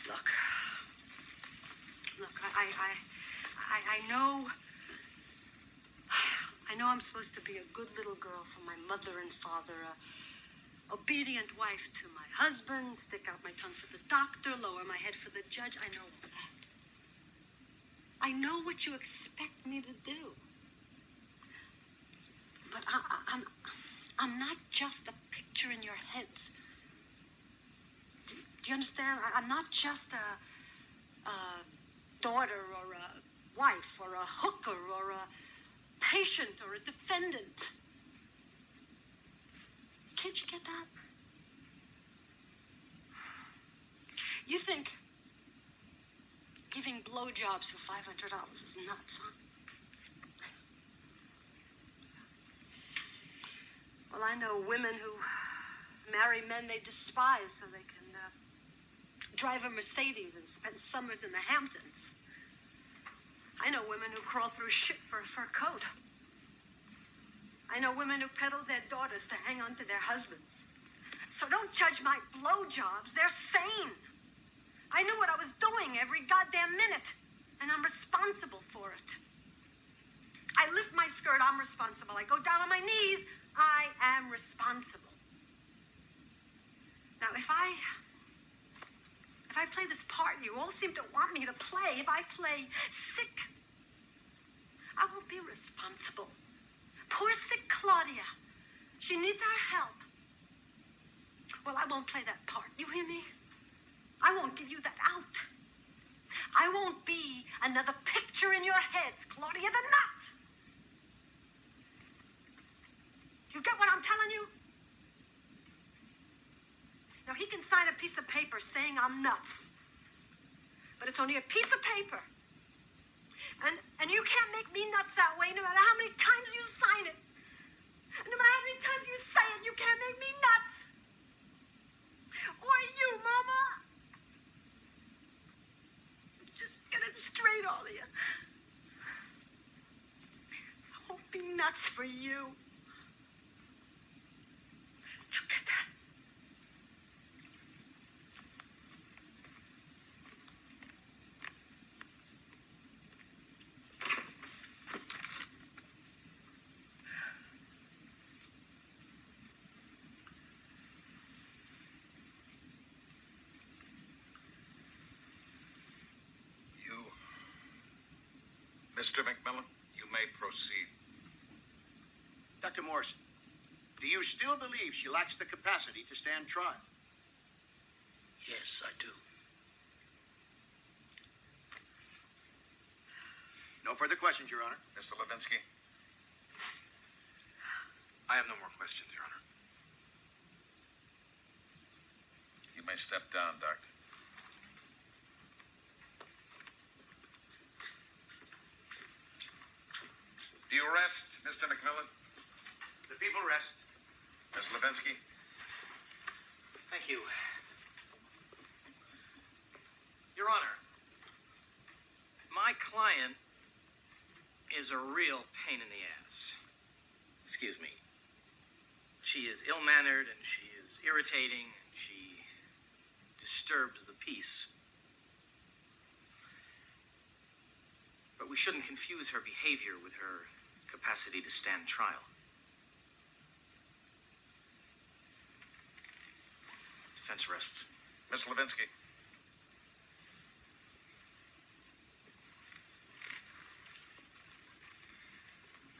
Look, I know I'm supposed to be a good little girl for my mother and father, a obedient wife to my husband, stick out my tongue for the doctor, lower my head for the judge. I know all that. I know what you expect me to do. But I'm not just a picture in your heads. Do you understand? I'm not just a daughter or a wife or a hooker or a patient or a defendant. Can't you get that? You think giving blowjobs for $500 is nuts, huh? Well, I know women who marry men they despise so they can drive a Mercedes and spend summers in the Hamptons. I know women who crawl through shit for a fur coat. I know women who peddle their daughters to hang on to their husbands. So don't judge my blowjobs. They're sane. I knew what I was doing every goddamn minute, and I'm responsible for it. I lift my skirt, I'm responsible. I go down on my knees, I am responsible. Now, if I If I play this part you all seem to want me to play, if I play sick, I won't be responsible. Poor sick Claudia. She needs our help. Well, I won't play that part. You hear me? I won't give you that out. I won't be another picture in your heads, Claudia the Nut. Do you get what I'm telling you? Now, he can sign a piece of paper saying I'm nuts. But it's only a piece of paper. And you can't make me nuts that way no matter how many times you sign it. And no matter how many times you say it, you can't make me nuts. Or you, Mama. Just get it straight, all of you. I won't be nuts for you. Did you get that? Mr. McMillan, you may proceed. Dr. Morrison, do you still believe she lacks the capacity to stand trial? Yes, I do. No further questions, Your Honor. Mr. Levinsky? I have no more questions, Your Honor. You may step down, Doctor. Do you rest, Mr. McMillan? The people rest. Ms. Levinsky? Thank you. Your Honor, my client is a real pain in the ass. Excuse me. She is ill-mannered and she is irritating and she disturbs the peace. But we shouldn't confuse her behavior with her capacity to stand trial. Defense rests. Ms. Levinsky?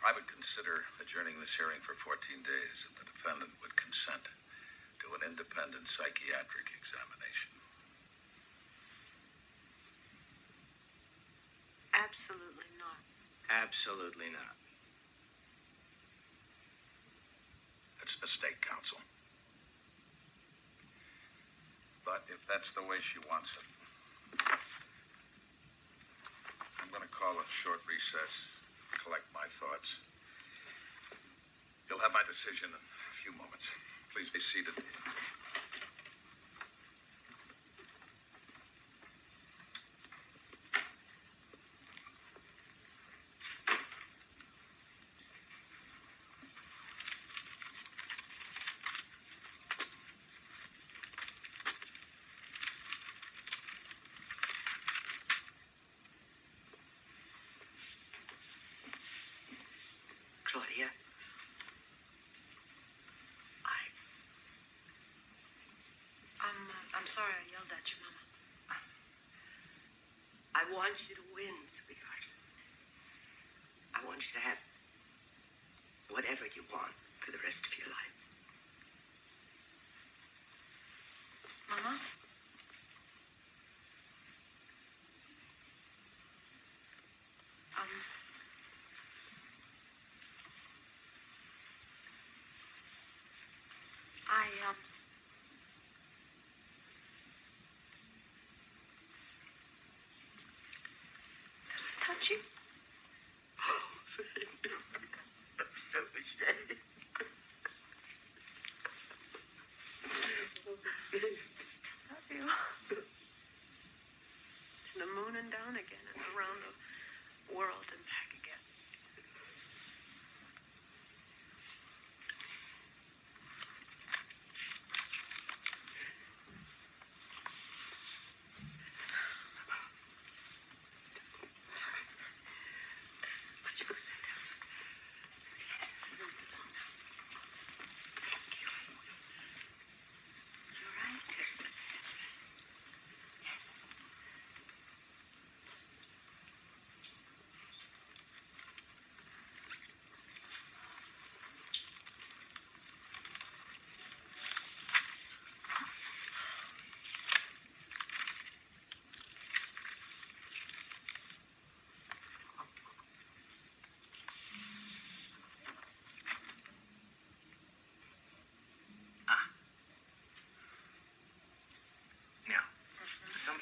I would consider adjourning this hearing for 14 days if the defendant would consent to an independent psychiatric examination. Absolutely not. Absolutely not. It's a mistake, counsel. But if that's the way she wants it, I'm going to call a short recess, collect my thoughts. You'll have my decision in a few moments. Please be seated. Claudia, I'm sorry I yelled at you, Mama. I want you to win, sweetheart. I want you to have whatever you want for the rest of your life. Mama? Touch you? I'm so ashamed. Love you. To the moon and down again and around the world and back again. It's all right. Why don't you go sit down? Please. Thank you. You all right?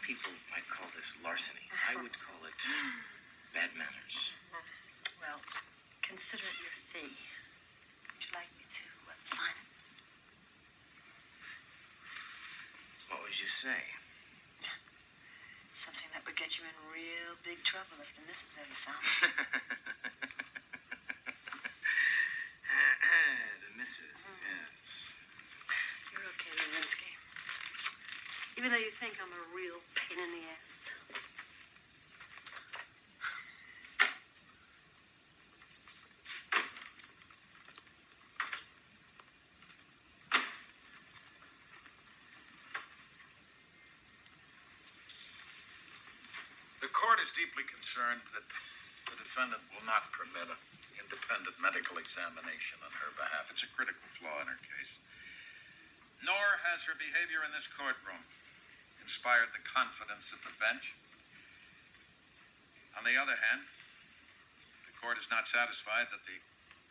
people might call this larceny. I would call it bad manners. Well, consider it your fee. Would you like me to sign it? What would you say? Something that would get you in real big trouble if the missus ever found it. The missus, yes. You're okay, Lewinsky. Even though you think I'm a real pain in the ass. The court is deeply concerned that the defendant will not permit an independent medical examination on her behalf. It's a critical flaw in her case. Nor has her behavior in this courtroom inspired the confidence of the bench. On the other hand, the court is not satisfied that the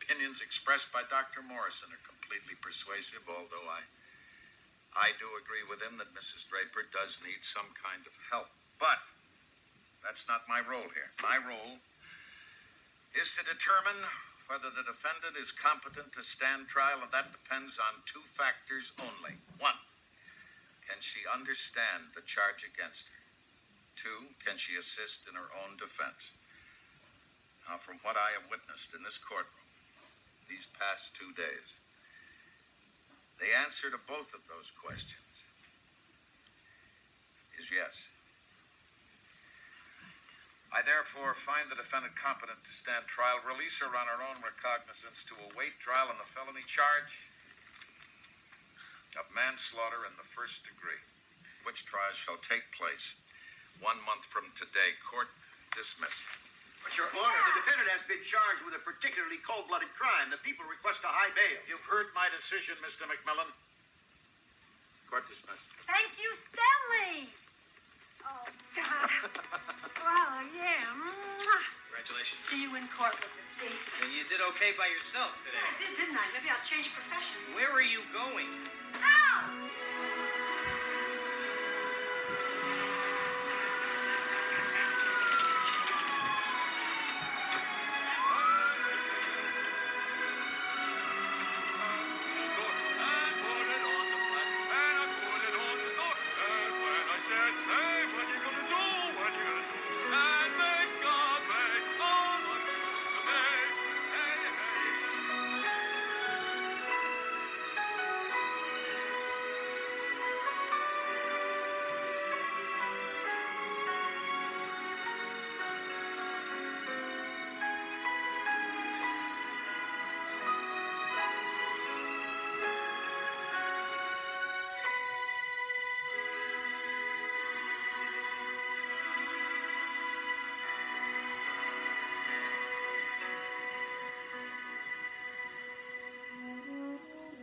opinions expressed by Dr. Morrison are completely persuasive, although I do agree with him that Mrs. Draper does need some kind of help. But that's not my role here. My role is to determine whether the defendant is competent to stand trial, and that depends on two factors only. One, can she understand the charge against her? Two, can she assist in her own defense? Now, from what I have witnessed in this courtroom these past 2 days, the answer to both of those questions is yes. I therefore find the defendant competent to stand trial, release her on her own recognizance to await trial on the felony charge of manslaughter in the first degree, which trial shall take place 1 month from today. Court dismissed. But, Your Honor, the defendant has been charged with a particularly cold-blooded crime. The people request a high bail. You've heard my decision, Mr. McMillan. Court dismissed. Thank you, Stanley. Oh, God. Well, yeah. Congratulations. See you in court, Lewinsky. And you did okay by yourself today. I did, didn't I? Maybe I'll change professions. Where are you going? Ow!